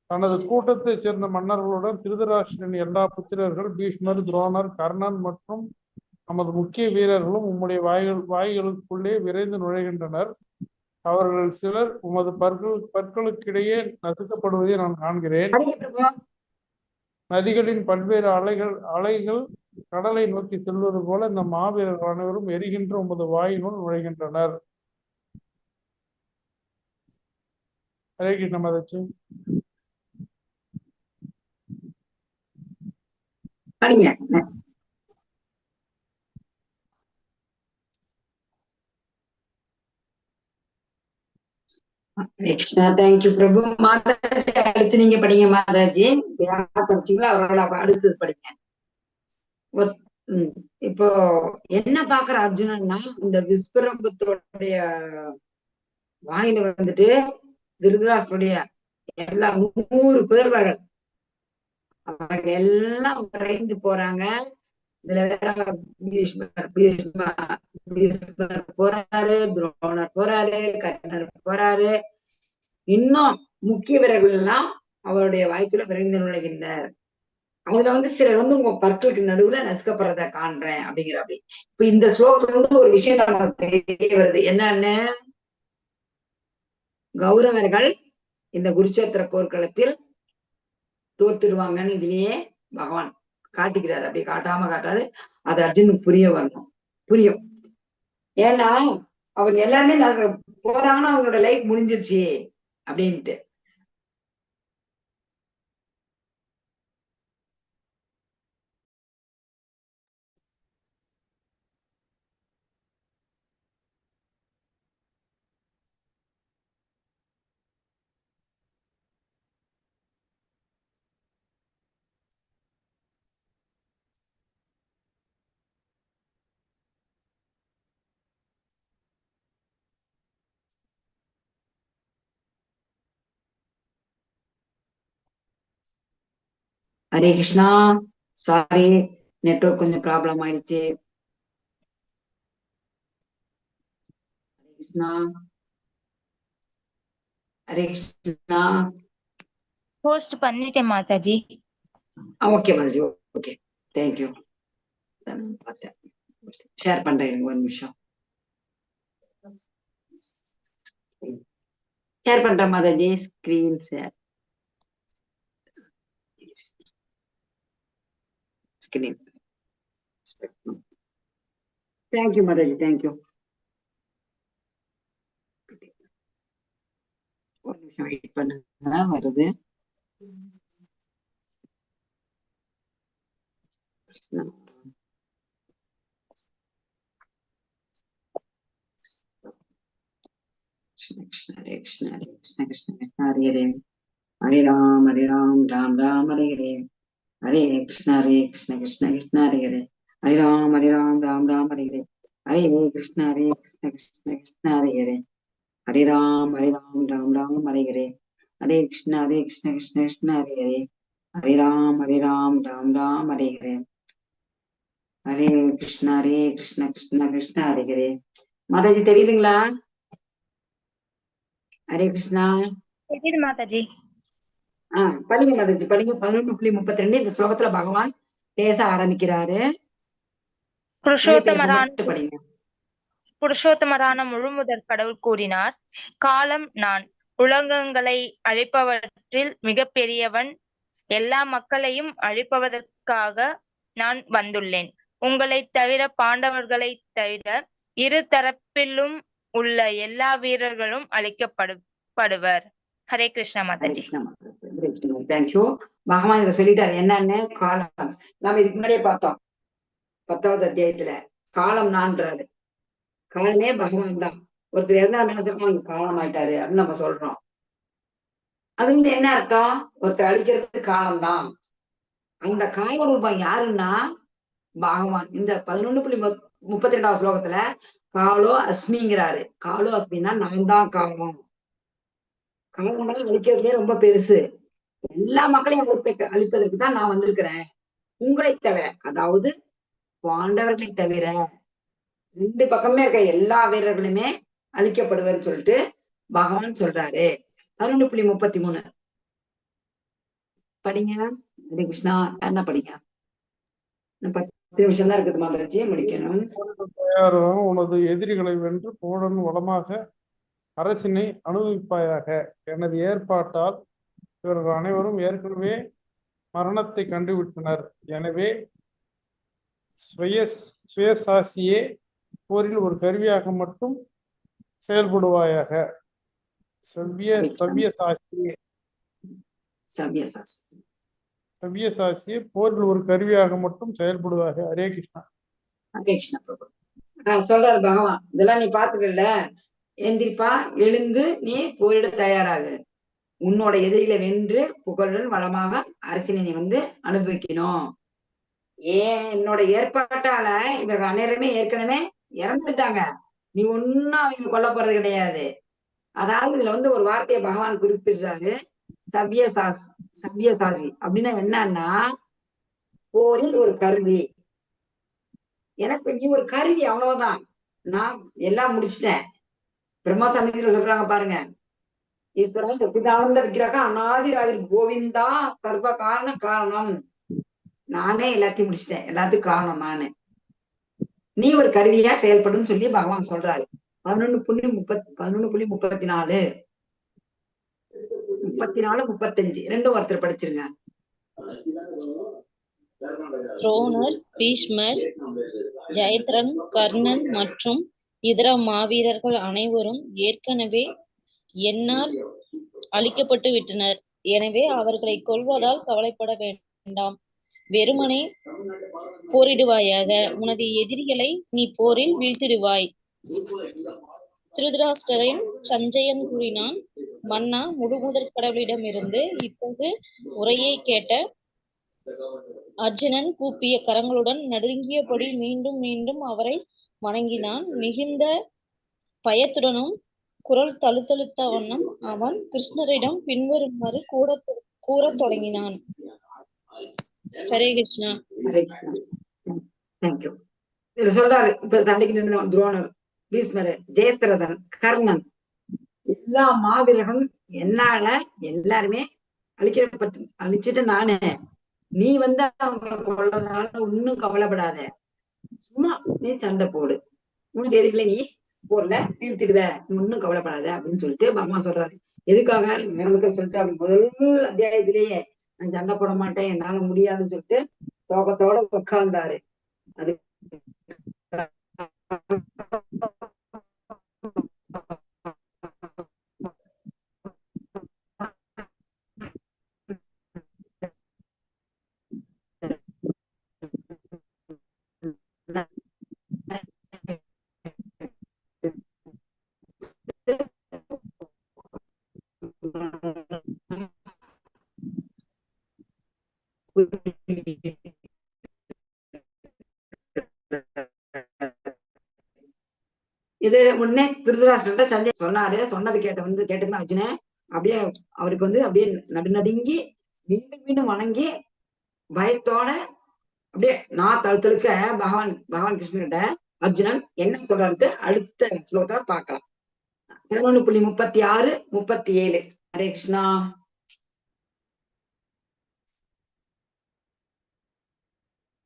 தனது கூட்டத்தைச் சேர்ந்த மன்னர்களுடன் திருதராஷ்டிரனின் எல்லா புத்திரர்கள், பீஷ்மர், துரோணர், கர்ணன் மற்றும் நமது முக்கிய வீரர்களும் உம்முடைய வாய்களுக்குள்ளே விரைந்து நுழைகின்றனர். அவர்கள் சிலர் உமது பற்களுக்கிடையே நசுக்கப்படுவதை நான் காண்கிறேன். நதிகளின் பல்வேறு அலைகள் கடலை நோக்கி செல்வது போல இந்த மாவீரர்கள் அனைவரும் எரிகின்ற உமது வாயினுள் நுழைகின்றனர். ஹரே கிருஷ்ண மாதாஜி. தேங்க்யூ பிரபு. மாதாஜி அடுத்து நீங்க படிங்க மாதாஜி. படிச்சீங்களா? அவரோட அடுத்தது படிங்க. இப்போ என்ன பாக்குற அர்ஜுனன்னா, இந்த விஸ்வரூபத்தோடைய வாயில வந்துட்டு திருதராஷ்டிரனுடைய எல்லா 100 பேர்கள் அவங்க எல்லாம் விரைந்து போறாங்க. இதுல வேற பீஷ்மர் போறாரு, துரோணர் போறாரு, கர்ணர் போறாரு. இன்னும் முக்கிய வீரர்கள் எல்லாம் அவருடைய வாய்க்குள்ள விரைந்து நுழைகின்றனர். அதுல வந்து சிலர் வந்து உங்க பற்களுக்கு நடுவுல நசுக்கப்படுறத காண்றேன் அப்படிங்கிற. அப்படி இப்ப இந்த ஸ்லோகத்துல வந்து ஒரு விஷயம் நமக்கு தெரிய வருது. என்னன்னு, கௌரவர்கள் இந்த குருச்சேத்திர போர்க்களத்தில் தோத்துடுவாங்கன்னு இதுலயே பகவான் காட்டிக்கிறாரு. அப்படி காட்டாது அது அர்ஜுனுக்கு புரியும். ஏன்னா அவங்க எல்லாருமே போறாங்கன்னா அவங்களோட லைஃப் முடிஞ்சிருச்சு அப்படின்ட்டு. ஹரே கிருஷ்ணா. சாரி, நெட்வொர்க் கொஞ்சம் ப்ராப்ளம் ஆயிடுச்சு. ஹரே கிருஷ்ணா. ஹரே கிருஷ்ணா. போஸ்ட் பண்ணிட்டேன் Mataji. Okay Mataji, okay, thank you. Share பண்றேன், ஒரு நிமிஷம் ஷேர் பண்றேன் Mataji, screen share. Screen. Thank you Mataji, thank you. ஒரு நிமிஷம் வெயிட் பண்ணுங்க, வருது. Krishna Hare Krishna Hare Krishna Krishna Krishna Hare Hare Hare Ram Ram Ram Hare Hare Hare Krishna Krishna Krishna Hare Hare Hare Ram Ram Hare Hare Hare Krishna Krishna Krishna Hare Hare Hare Ram Ram Hare Hare Hare Krishna Krishna Krishna Hare Hare Hare Ram Ram Hare Hare Hare Krishna Krishna Krishna Hare Hare. Mataji தெரியுதுங்களா? ஹரே கிருஷ்ணா. தெரியுது மாதாஜி. படிங்க மாதாஜி, படிங்க. 11.32 இந்த ஸ்லோகத்துல பகவான் பேச ஆரம்பிக்கிறாரு. புருஷோத்தமரான முழுமுதற் கடவுள் கூறினார், காலம் நான், உலகங்களை அழிப்பவற்றில் மிக பெரியவன், எல்லா மக்களையும் அழிப்பதற்காக நான் வந்துள்ளேன். உங்களை தவிர, பாண்டவர்களை தவிர இரு தரப்பிலும் உள்ள எல்லா வீரர்களும் அழிக்கப்படுவர். ஹரே கிருஷ்ணா மாதாஜி. தேங்க்யூ. பகவான் இதை சொல்லிட்டாரு என்னன்னு. காலம் நாம இதுக்கு முன்னாடியே பார்த்தோம் 10வது அத்தியாயத்துல. காலம் நான்றாரு. காலமே பகவான் தான். ஒருத்தர் இருந்தா நினைச்சிருக்கோம் காலம் ஆயிட்டாரு அப்படின்னு நம்ம சொல்றோம். அது வந்து என்ன அர்த்தம்? ஒருத்தர் அழிக்கிறது காலம்தான். அந்த கால ரூபம் யாருன்னா பகவான். இந்த 11.32 ஸ்லோகத்துல காலோ அஸ்மிங்கிறாரு. காலோ அஸ்மின்னா நான் தான் காலம். காலம் அழிக்கிறதுலே ரொம்ப பெருசு. எல்லா மக்களையும் அழிப்பதற்கு தான் நான் வந்திருக்கிறேன். உங்களை தவிர, அதாவது பாண்டவர்களை தவிர 2 பக்கமே இருக்க எல்லா வீரர்களுமே அழிக்கப்படுவர்னு சொல்லிட்டு பகவான் சொல்றாரு. 11.33 படிங்க. ஹரே கிருஷ்ணா. என்ன படிங்க? 10 நிமிஷம் தான் இருக்குது மாதாஜி, முடிக்கணும். உனது எதிரிகளை வென்று போடன் வளமாக அரசினை அனுபவிப்பாயாக. எனது ஏற்பாட்டால் இவர்கள் அனைவரும் ஏற்கனவே மரணத்தை கண்டுவிட்டனர். எனவே சுயசாசியே போரில் ஒரு கருவியாக மட்டும் செயல்படுவாயாக. சவ்யசாசியே போரில் ஒரு கருவியாக மட்டும் செயல்படுவாக. ஹரே கிருஷ்ணா. ஹரே கிருஷ்ணா பிரபு. சொல்றாரு பகவான், இதெல்லாம் நீ பாத்துக்கல, எந்திரிப்பா, எழுந்து நீ போரிட தயாராகு. உன்னோட எதிரில வென்று புகழுடன் வளமாக அரசினை நீ வந்து அனுபவிக்கணும். என்னோட ஏற்பாட்டால இவர்கள் அனைவருமே ஏற்கனவே இறந்துட்டாங்க. நீ ஒன்னும் அவங்க கொல்ல போறது கிடையாது. அதாவது இதுல வந்து ஒரு வார்த்தையை பகவான் குறிப்பிடுறாரு, சவ்யசாசி அப்படின்னா என்னன்னா போரில் ஒரு கருவி. எனக்கு நீ ஒரு கருவி, அவ்வளவுதான். நான் எல்லாம் முடிச்சிட்டேன். பிரம்மா சமிதியில சொல்றாங்க பாருங்க, ஈஸ்வரா சத்திதானந்த விக்கிரகா அநாதிராதி கோவிந்தா சர்வ காரணம். நானே எல்லாத்தையும் முடிச்சிட்டேன், எல்லாத்துக்கும் காரணம் நானு. நீ ஒரு கருவியா செயல்படும் சொல்லி பகவான் சொல்றாரு. 11.34 34-35 ரெண்டும் ஒருத்தர் படிச்சிருங்க. துரோணர், பீஷ்மர், ஜெயத்ரன், கர்ணன் மற்றும் இதர மாவீரர்கள் அனைவரும் ஏற்கனவே என்னால் அழிக்கப்பட்டு விட்டனர். எனவே அவர்களை கொல்வதால் கவலைப்பட வேண்டாம். வெறுமனே போரிடுவாயாக. உனது எதிரிகளை நீ போரில் வீழ்த்திடுவாய். திருதராஷ்டிரன் சஞ்சயன் கூறினான், மன்னா, முழுமுதற் கடவுளிடமிருந்து இத்தகு உரையை கேட்ட அர்ஜுனன் கூப்பிய கரங்களுடன் நடுங்கியபடி மீண்டும் மீண்டும் அவரை வணங்கினான். மிகுந்த பயத்துடனும் குரல் தழுத்தழுத்த வண்ணம் அவன் கிருஷ்ணரிடம் பின்வருமாறு கூறத் தொடங்கினான். ஹரே கிருஷ்ணா. ஹரே கிருஷ்ணா. தேங்க்யூ. இதுல சொல்றாரு, இப்ப சண்டைக்கு நின்றவன் துரோணர், பீஷ்மர், ஜெயத்ரதன், கர்ணன், எல்லா மாவீரர்களும் என்னால எல்லாருமே அழிச்சிட்டு நானு, நீ வந்து அவங்க கொள்ளதுனால ஒன்னும் கவலைப்படாத, சும்மா நீ சண்டை போடு, உனக்கு எதுக்குல நீ போர்ல வீழ்த்திடுவ, நீ ஒன்னும் கவலைப்படாத அப்படின்னு சொல்லிட்டு பகவான் சொல்றாரு. எதுக்காக நிர்மத்தை சொல்லிட்டு அப்படி முதல் அத்தியாயத்திலேயே நான் சண்டை போட மாட்டேன், என்னால முடியாதுன்னு சொல்லிட்டு சோகத்தோட உட்கார்ந்தாரு. அது இது உடனே திருதராஷ்டிரன்ட்ட சண்டை சொன்னாரு. சொன்னது கேட்டுமே அர்ஜுனன் அப்படியே அவருக்கு வந்து அப்படியே நடுநடுங்கி மீண்டும் மீண்டும் வணங்கி பயத்தோட அப்படியே நான் தழுத்தழுக்க பகவான் கிருஷ்ணகிட்ட அர்ஜுனன் என்ன சொல்றாரு அடுத்த ஸ்லோகத்தை பார்க்கலாம். 11.36, 37. ஹரே கிருஷ்ணா.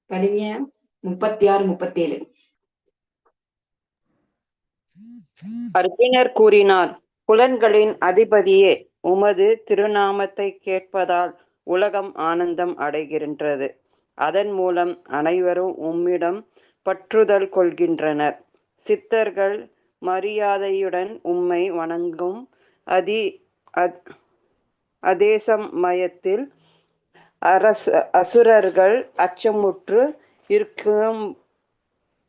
படிங்க 36, 37. அர்ஜுனர் கூறினார், புலன்களின் அதிபதியே, உமது திருநாமத்தை கேட்பதால் உலகம் ஆனந்தம் அடைகின்றது. அதன் மூலம் அனைவரும் உம்மிடம் பற்றுதல் கொள்கின்றனர். சித்தர்கள் மரியாதையுடன் உம்மை வணங்கும் அதே சமயத்தில் அசுரர்கள் அச்சமுற்று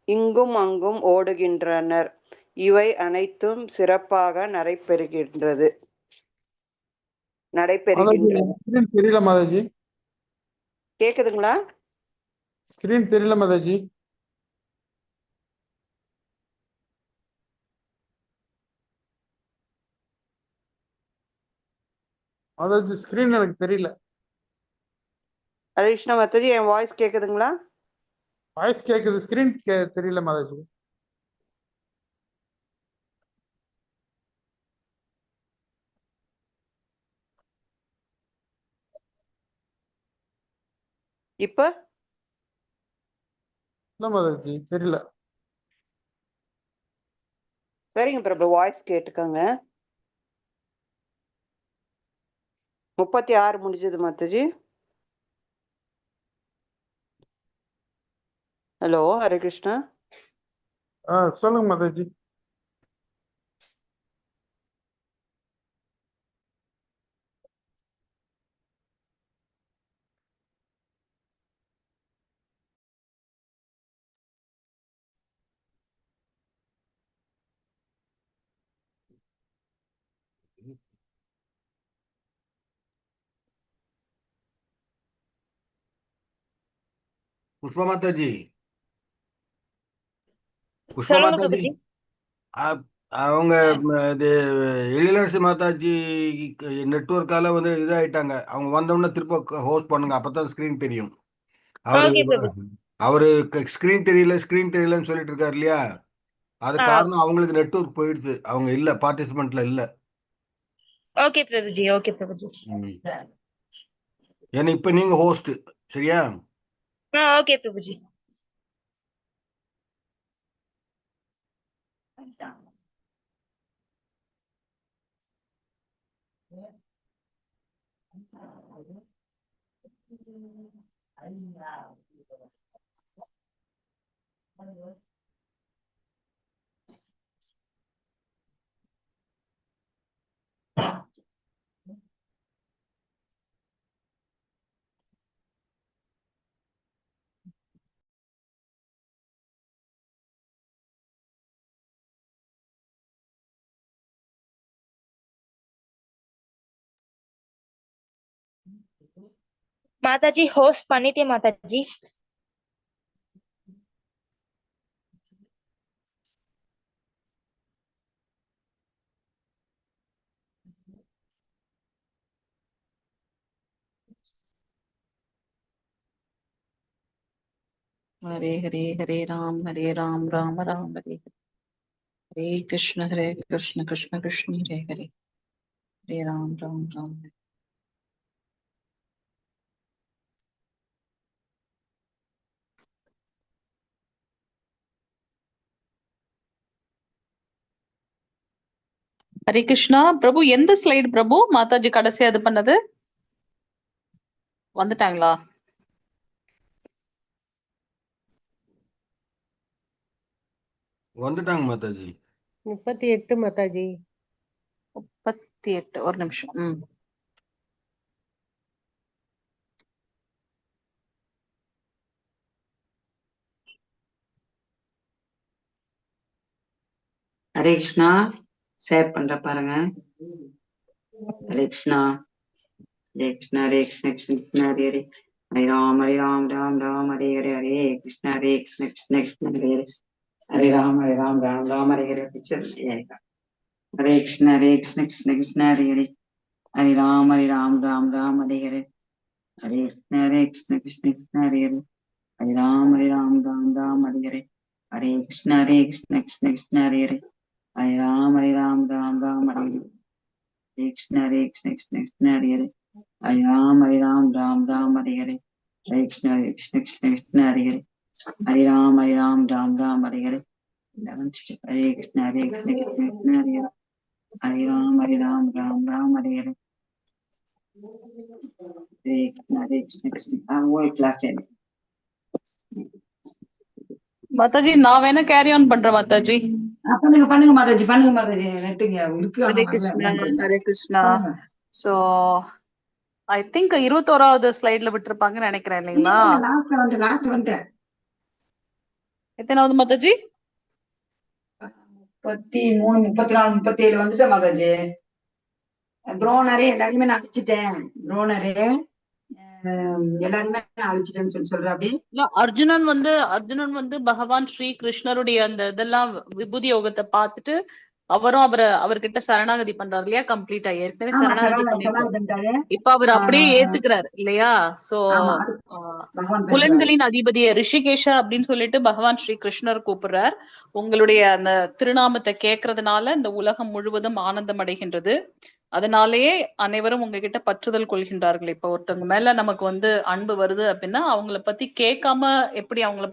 இங்கும் அங்கும் ஓடுகின்றனர். இவை அனைத்தும் சிறப்பாக நடைபெறுகின்றது. தெரியல மாதாஜி. கேக்குதுங்களா? ஸ்கிரீன் தெரியல மாதாஜி. மாதாஜி ஸ்கிரீன் எனக்கு தெரியல. ஹரே கிருஷ்ணா மாதாஜி, என் வாய்ஸ் கேக்குதுங்களா? வாய்ஸ் கேக்குது, ஸ்கிரீன் தெரியல மாதாஜி. இப்ப இல்ல மாதாஜி தெரியல. சரிங்க பிரபு, வாய்ஸ் கேட்டுக்கோங்க. 36 முடிஞ்சது மாதாஜி. ஹலோ, ஹரே கிருஷ்ணா. சொல்லுங்க மாதாஜி. புஷ்பா மாதாஜி, புஷ்பா சொல்லுங்க மாதாஜி, பிரபுஜி. அவங்க இது எழிலரசி மாதாஜி நெட்வொர்க்கால வந்து இதாயிட்டாங்க. அவங்க வந்தோடனே திரும்ப ஹோஸ்ட் பண்ணுங்க, அப்பதான் ஸ்கிரீன் தெரியும். ஓகே பிரபு. அவரு ஸ்கிரீன் தெரியலன்னு சொல்லிட்டு இருக்காரு இல்லையா, அது காரணம் அவங்களுக்கு நெட்வொர்க் போயிடுச்சு, அவங்க இல்ல பார்ட்டிசிபென்ட்ல இல்ல. ஓகே பிரபுஜி. ஓகே பிரபுஜி. ஏன்னா இப்ப நீங்க ஹோஸ்ட், சரியா? ஓகே பிரபுஜி. மாதாஜி ஹோஸ்ட் பண்ணிட்டேன் மாதாஜி. हरे हरे हरे राम राम राम हरे हरे कृष्ण कृष्ण कृष्ण हरे हरे राम राम हरे। ஹரே கிருஷ்ணா பிரபு, எந்த ஸ்லைடு பிரபு மாதாஜி கடைசியா இது பண்ணது? வந்துட்டாங்களா? வந்துட்டாங்க மாதாஜி. 38 மாதாஜி. 38 ஒரு நிமிஷம். ஹரே கிருஷ்ணா ஷேர் பண்ற பாருங்க. ஹரே கிருஷ்ணா ஹரே கிருஷ்ணா ஹரே கிருஷ்ண கிருஷ்ண ஹரே ஹரே ஹரே ராம் ராம் ராம் ஹரே ஹரே ஹரே கிருஷ்ண ஹரே கிருஷ்ண கிருஷ்ண கிருஷ்ண ஹரே ஹரே ஹரே ராம் ராம் ஹரே ஹரே பிக்சர் ஹரே கிருஷ்ண கிருஷ்ண கிருஷ்ண ஹரே ஹரே ஹரே ராம் ராம் ஹரே ஹரே ஹரே கிருஷ்ண கிருஷ்ண கிருஷ்ண ஹரே ஹரே ஹரே ராம் ராம் ஹரே ஹரே ஹரே கிருஷ்ண கிருஷ்ண கிருஷ்ண ஹரே ஹரே ஹரே ராம் ராம் ஹரே ஹரே ஹரே கிருஷ்ண கிருஷ்ண கிருஷ்ண ஹரே ஹரே ஹரே ராம் ராம் ஹரே ஹரே ஹரே கிருஷ்ண கிருஷ்ண கிருஷ்ண ஹரே ஹரே ஹரே ராம் ராம் ஹரே ஹரே ஹரே கிருஷ்ண கிருஷ்ண கிருஷ்ண ஹரே ஹரே ஹரே ராம் ராம் ஹரே ஹரே ஹரே கிருஷ்ண கிருஷ்ண கிளாஸ் மாதாஜி நான் வேணா கேரி ஆன் பண்றேன் மாதாஜி. பண்ணுங்க மாதாஜி நெட்டுங்க இருக்கு. Hare Krishna Hare Krishna. So I think 21வது ஸ்லைட்ல விட்டுருப்பாங்கன்னு நினைக்கிறேன் இல்லைங்களா? லாஸ்ட் வந்துட்டேன். எத்தனாவது மாதாஜி? 33 34 37 வந்துட்டேன் மாதாஜி. ப்ரோனரே எல்லாருமே நான் அழிச்சிட்டேன். ப்ரோனரே எல்லாருமே நான் அழிச்சிட்டேன்னு சொல்றேன். அப்படி அர்ஜுனன் வந்து பகவான் ஸ்ரீ கிருஷ்ணருடைய அந்த இதெல்லாம் விபூதி யோகத்தை பார்த்துட்டு அவரும் அவர்கிட்ட சரணாகதி பண்றாரு இல்லையா? கம்ப்ளீட்டா ஏற்கனவே சரணாகதி பண்ணிட்டாரு. இப்ப அவர் அப்படியே ஏத்துக்கிறாரு இல்லையா? சோ புலன்களின் அதிபதிய ரிஷிகேஷா அப்படின்னு சொல்லிட்டு பகவான் ஸ்ரீ கிருஷ்ணர் கூப்பிடுறார். உங்களுடைய அந்த திருநாமத்தை கேட்கறதுனால இந்த உலகம் முழுவதும் ஆனந்தம் அடைகின்றது. அதனாலேயே அனைவரும் உங்ககிட்ட பற்றுதல் கொள்கின்றார்கள். இப்ப ஒருத்தவங்க மேல நமக்கு வந்து அன்பு வருது அப்படின்னா அவங்கள பத்தி கேட்காம எப்படி அவங்கள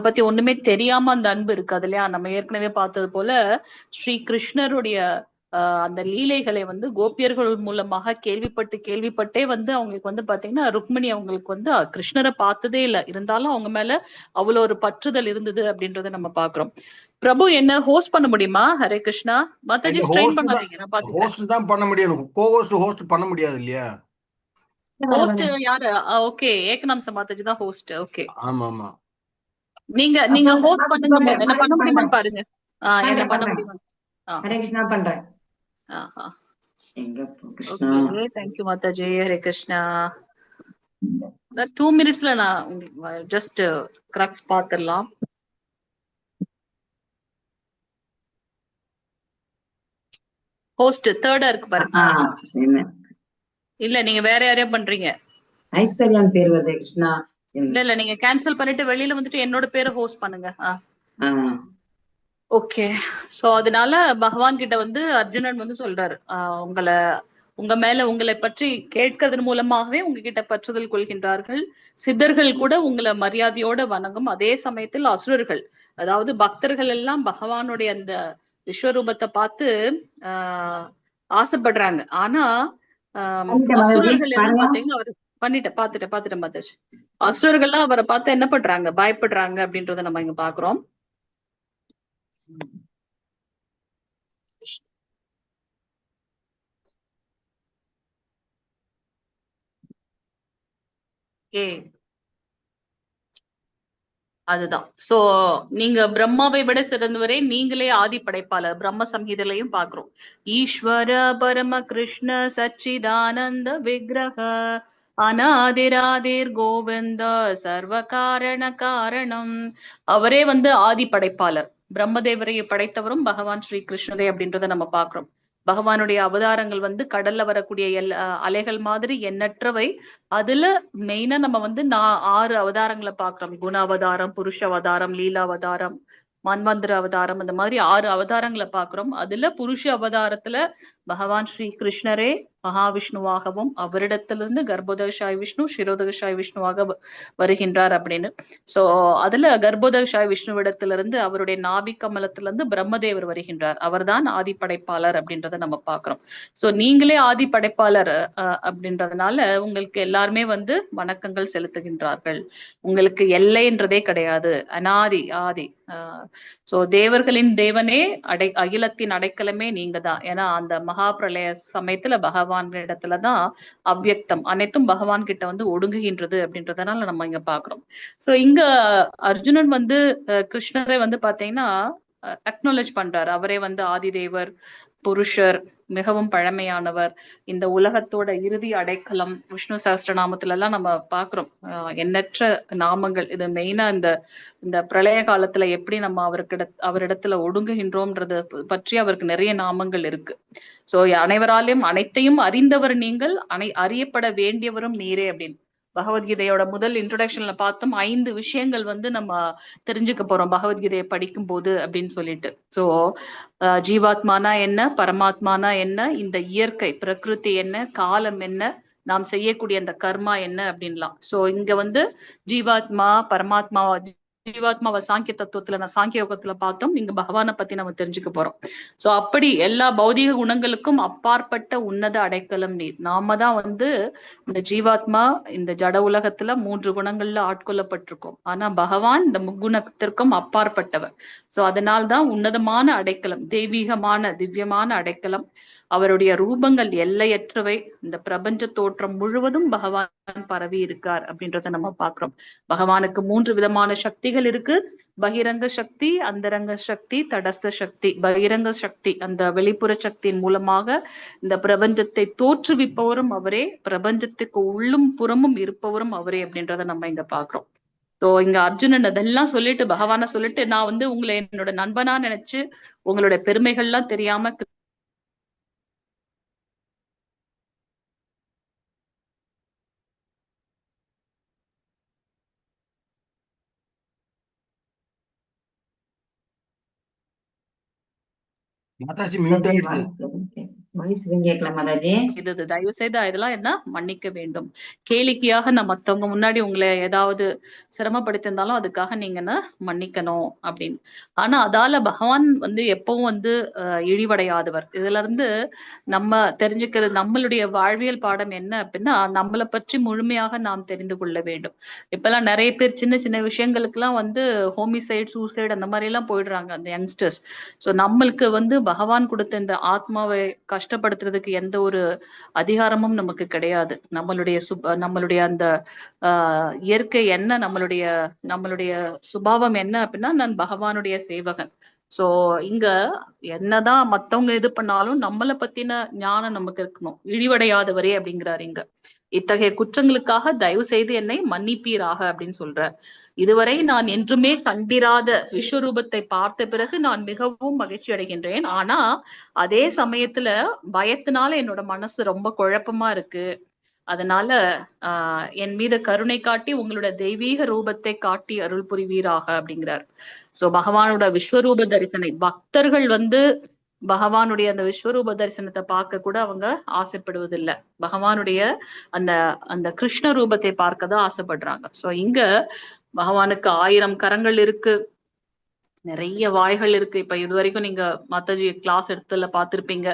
பத்தி ஒண்ணுமே தெரியாம அந்த அன்பு இருக்காது இல்லையா? நம்ம ஏற்கனவே பார்த்தது போல ஸ்ரீ கிருஷ்ணருடைய அந்த லீலைகளை வந்து கோபியர்கள் மூலமாக கேள்விப்பட்டே வந்து அவங்களுக்கு வந்து பாத்தீங்கன்னா ருக்மிணி அவங்களுக்கு வந்து கிருஷ்ணரை பார்த்ததே இல்லை, இருந்தாலும் அவங்க மேல அவ்வளவு ஒரு பற்றுதல் இருந்தது அப்படின்றத நம்ம பாக்குறோம். பிரபு என்ன ஹோஸ்ட் பண்ண முடியுமா? ஹரே கிருஷ்ணா. மாதாஜி ஸ்ட்ரெயின் பண்ணாதீங்க, நான் பாத்துக்கிறேன். ஹோஸ்ட் தான் பண்ண முடியும், ஹோஸ்ட் பண்ண முடியாது இல்லையா? ஹோஸ்ட் யாரு? ஓகே, ஏகநாம்ச மாதாஜி தான் ஹோஸ்ட். ஓகே ஆமா. நீங்க ஹோஸ்ட் பண்ணுங்க, என்ன பண்ண முடியுமான்னு பாருங்க. என்ன பண்ண முடியுமா? ஹரே கிருஷ்ணா பண்றேன். Okay, thank you Mataji. Hare Krishna. 2 மினிட்ஸ்ல நான் ஜஸ்ட் கிராக்ஸ் பாத்துடலாம். ஹோஸ்ட் தேர்டா இருக்கு பாருங்க. இல்ல நீங்க வேற யாரையா பண்றீங்க? ஐஸ்வர்யான் பேர் வருது கிருஷ்ணா. இல்ல நீங்க கேன்சல் பண்ணிட்டு வெளியில வந்துட்டு என்னோட பேரை ஹோஸ்ட் பண்ணுங்க. ஓகே. சோ அதனால பகவான் கிட்ட வந்து அர்ஜுனன் வந்து சொல்றாரு, உங்களை பற்றி கேட்கறதன் மூலமாகவே உங்ககிட்ட பற்றுதல் கொள்கின்றார்கள். சித்தர்கள் கூட உங்களை மரியாதையோட வணங்கும். அதே சமயத்தில் அசுரர்கள், அதாவது பக்தர்கள் எல்லாம் பகவானுடைய அந்த விஸ்வரூபத்தை பார்த்து ஆசைப்படுறாங்க. ஆனா அசுரர்கள் எல்லாம் பாத்தீங்கன்னா அவரு பாத்துட்டேன் மாதாஜி. அசுரர்கள்லாம் அவரை பார்த்து என்ன பண்றாங்க? பயப்படுறாங்க அப்படின்றத நம்ம இங்க பாக்குறோம். அதுதான். சோ நீங்க பிரம்மாவை விட சிறந்தவரே, நீங்களே ஆதி படைப்பாளர். பிரம்ம சம்ஹிதையிலையும் பாக்குறோம், ஈஸ்வர பரம கிருஷ்ண சச்சிதானந்த விக்கிரக அநாதிராதிர் கோவிந்த சர்வ காரண காரணம். அவரே வந்து ஆதி படைப்பாளர். பிரம்மதேவரை படைத்தவரும் பகவான் ஸ்ரீ கிருஷ்ணரே அப்படின்றத நம்ம பாக்குறோம். பகவானுடைய அவதாரங்கள் வந்து கடல்ல வரக்கூடிய அலைகள் மாதிரி எண்ணற்றவை. அதுல மெயினா நம்ம வந்து 6 அவதாரங்களை பாக்குறோம். குண அவதாரம், புருஷ அவதாரம், லீலா அவதாரம், மன்வந்திர அவதாரம், அந்த மாதிரி 6 அவதாரங்களை பாக்குறோம். அதுல புருஷ அவதாரத்துல பகவான் ஸ்ரீ கிருஷ்ணரே மகாவிஷ்ணுவாகவும் அவரிடத்திலிருந்து கர்ப்போதகசாய் விஷ்ணு சிரோதகசாய் விஷ்ணுவாக வருகின்றார் அப்படின்னு. சோ அதுல கர்ப்போதகசாய் விஷ்ணுவிடத்திலிருந்து அவருடைய நாபி கமலத்திலிருந்து பிரம்மதேவர் வருகின்றார். அவர்தான் ஆதி படைப்பாளர் அப்படின்றத நம்ம பாக்குறோம். சோ நீங்களே ஆதி படைப்பாளர் அப்படின்றதுனால உங்களுக்கு எல்லாருமே வந்து வணக்கங்கள் செலுத்துகின்றார்கள். உங்களுக்கு எல்லைன்றதே கிடையாது, அனாதி ஆதி. சோ தேவர்களின் தேவனே அகிலத்தின் அடைக்கலமே நீங்க தான். ஏன்னா அந்த மகா பிரளய சமயத்துல பகவான் இடத்துலதான் அவ்யக்தம் அனைத்தும் பகவான் கிட்ட வந்து ஒடுங்குகின்றது அப்படின்றதுனால நம்ம இங்க பாக்குறோம். சோ இங்க அர்ஜுனன் வந்து கிருஷ்ணரை வந்து பாத்தீங்கன்னா அக்னாலேஜ் பண்றாரு. அவரே வந்து ஆதிதேவர், புருஷர், மிகவும் பழமையானவர், இந்த உலகத்தோட இறுதி அடைக்கலம். விஷ்ணு சஹஸ்ரநாமத்துல எல்லாம் நம்ம பாக்குறோம் எண்ணற்ற நாமங்கள். இது மெயினா இந்த பிரளய காலத்துல எப்படி நம்ம அவரிடத்துல ஒடுங்குகின்றோம்ன்றது பற்றி அவருக்கு நிறைய நாமங்கள் இருக்கு. சோ அனைவராலையும் அனைத்தையும் அறிந்தவர் நீங்கள், அறியப்பட வேண்டியவரும் நீரே அப்படின்னு பகவத்கீதையோட முதல் இன்ட்ரோடக்ஷன்ல பார்த்தோம். 5 விஷயங்கள் வந்து நம்ம தெரிஞ்சுக்க போறோம் பகவத்கீதையை படிக்கும் போது அப்படின்னு சொல்லிட்டு. சோ ஜீவாத்மானா என்ன, பரமாத்மானா என்ன, இந்த இயற்கை பிரகிருதி என்ன, காலம் என்ன, நாம் செய்யக்கூடிய அந்த கர்மா என்ன அப்படின்லாம். சோ இங்க வந்து ஜீவாத்மா ஜீவாத்மாவை சாங்கிய தத்துவத்துல சாங்கிய யோகத்துல பார்த்தோம். இங்க பகவானை பத்தி நம்ம தெரிஞ்சுக்க போறோம். சோ அப்படி எல்லா பௌதிக குணங்களுக்கும் அப்பாற்பட்ட உன்னத அடைக்கலம் நீர். நாம தான் வந்து இந்த ஜீவாத்மா இந்த ஜட உலகத்துல 3 குணங்கள்ல ஆட்கொள்ளப்பட்டிருக்கோம். ஆனா பகவான் இந்த முக்குணத்திற்கும் அப்பாற்பட்டவர். சோ அதனால்தான் உன்னதமான அடைக்கலம், தெய்வீகமான திவ்யமான அடைக்கலம். அவருடைய ரூபங்கள் எல்லையற்றவை. இந்த பிரபஞ்ச தோற்றம் முழுவதும் பகவான் பரவி இருக்கார் அப்படின்றத நம்ம பாக்குறோம். பகவானுக்கு 3 விதமான சக்திகள் இருக்கு. பகிரங்க சக்தி, அந்தரங்க சக்தி, தடஸ்த சக்தி. பகிரங்க சக்தி அந்த வெளிப்புற சக்தியின் மூலமாக இந்த பிரபஞ்சத்தை தோற்றுவிப்பவரும் அவரே, பிரபஞ்சத்துக்கு உள்ளும் புறமும் இருப்பவரும் அவரே அப்படின்றத நம்ம இங்க பாக்குறோம். சோ இங்க அர்ஜுனன் அதெல்லாம் சொல்லிட்டு பகவான சொல்லிட்டு, நான் வந்து உங்களை என்னோட நண்பனா நினைச்சு உங்களோட பெருமைகள்லாம் தெரியாம மாதாஜி மியூட் ஆயிடுச்சு. தயவு செய்து இதெல்லாம் என்ன மன்னிக்க வேண்டும். கேளிக்கையாக நான் மத்தவங்க முன்னாடி உங்களை ஏதாவது சிரமப்படுத்திருந்தாலும் அதுக்காக நீங்க மன்னிக்கணும் அப்படின்னு. ஆனா அதால பகவான் வந்து எப்பவும் வந்து இழிவடையாதவர். இதுல இருந்து நம்ம தெரிஞ்சுக்கிறது, நம்மளுடைய வாழ்வியல் பாடம் என்ன அப்படின்னா, நம்மளை பற்றி முழுமையாக நாம் தெரிந்து கொள்ள வேண்டும். இப்பெல்லாம் நிறைய பேர் சின்ன சின்ன விஷயங்களுக்கு எல்லாம் வந்து ஹோமிசைட், சூசைட் அந்த மாதிரி எல்லாம் போயிடுறாங்க அந்த யங்ஸ்டர்ஸ். சோ நம்மளுக்கு வந்து பகவான் கொடுத்த இந்த ஆத்மாவை கஷ்டப்படுத்துறதுக்கு எந்த ஒரு அதிகாரமும் நமக்கு கிடையாது. நம்மளுடைய அந்த இயற்கை என்ன, நம்மளுடைய சுபாவம் என்ன அப்படின்னா, நான் பகவானுடைய சேவகன். சோ இங்க என்னதான் மத்தவங்க இது பண்ணாலும் நம்மளை பத்தின ஞானம் நமக்கு இருக்கணும். இழிவடையாதவரே அப்படிங்கிறாரு இங்க. இத்தகைய குற்றங்களுக்காக தயவு செய்து என்னை மன்னிப்பீராக அப்படின்னு சொல்ற. இதுவரை நான் என்றுமே கண்டிராத விஸ்வரூபத்தை பார்த்த பிறகு நான் மிகவும் மகிழ்ச்சி அடைகின்றேன். ஆனா அதே சமயத்துல பயத்தினால என்னோட மனசு ரொம்ப குழப்பமா இருக்கு. அதனால என் மீது கருணை காட்டி உங்களோட தெய்வீக ரூபத்தை காட்டி அருள் புரிவீராக அப்படிங்கிறார். சோ பகவானோட விஸ்வரூப தரிசனை, பக்தர்கள் வந்து பகவானுடைய அந்த விஸ்வரூப தரிசனத்தை பார்க்க கூட அவங்க ஆசைப்படுவதில்லை. பகவானுடைய அந்த கிருஷ்ண ரூபத்தை பார்க்கதான் ஆசைப்படுறாங்க. சோ இங்க பகவானுக்கு 1000 கரங்கள் இருக்கு, நிறைய வாய்கள் இருக்கு. இப்ப இது வரைக்கும் நீங்க மாதாஜி கிளாஸ் எடுத்துல பாத்திருப்பீங்க.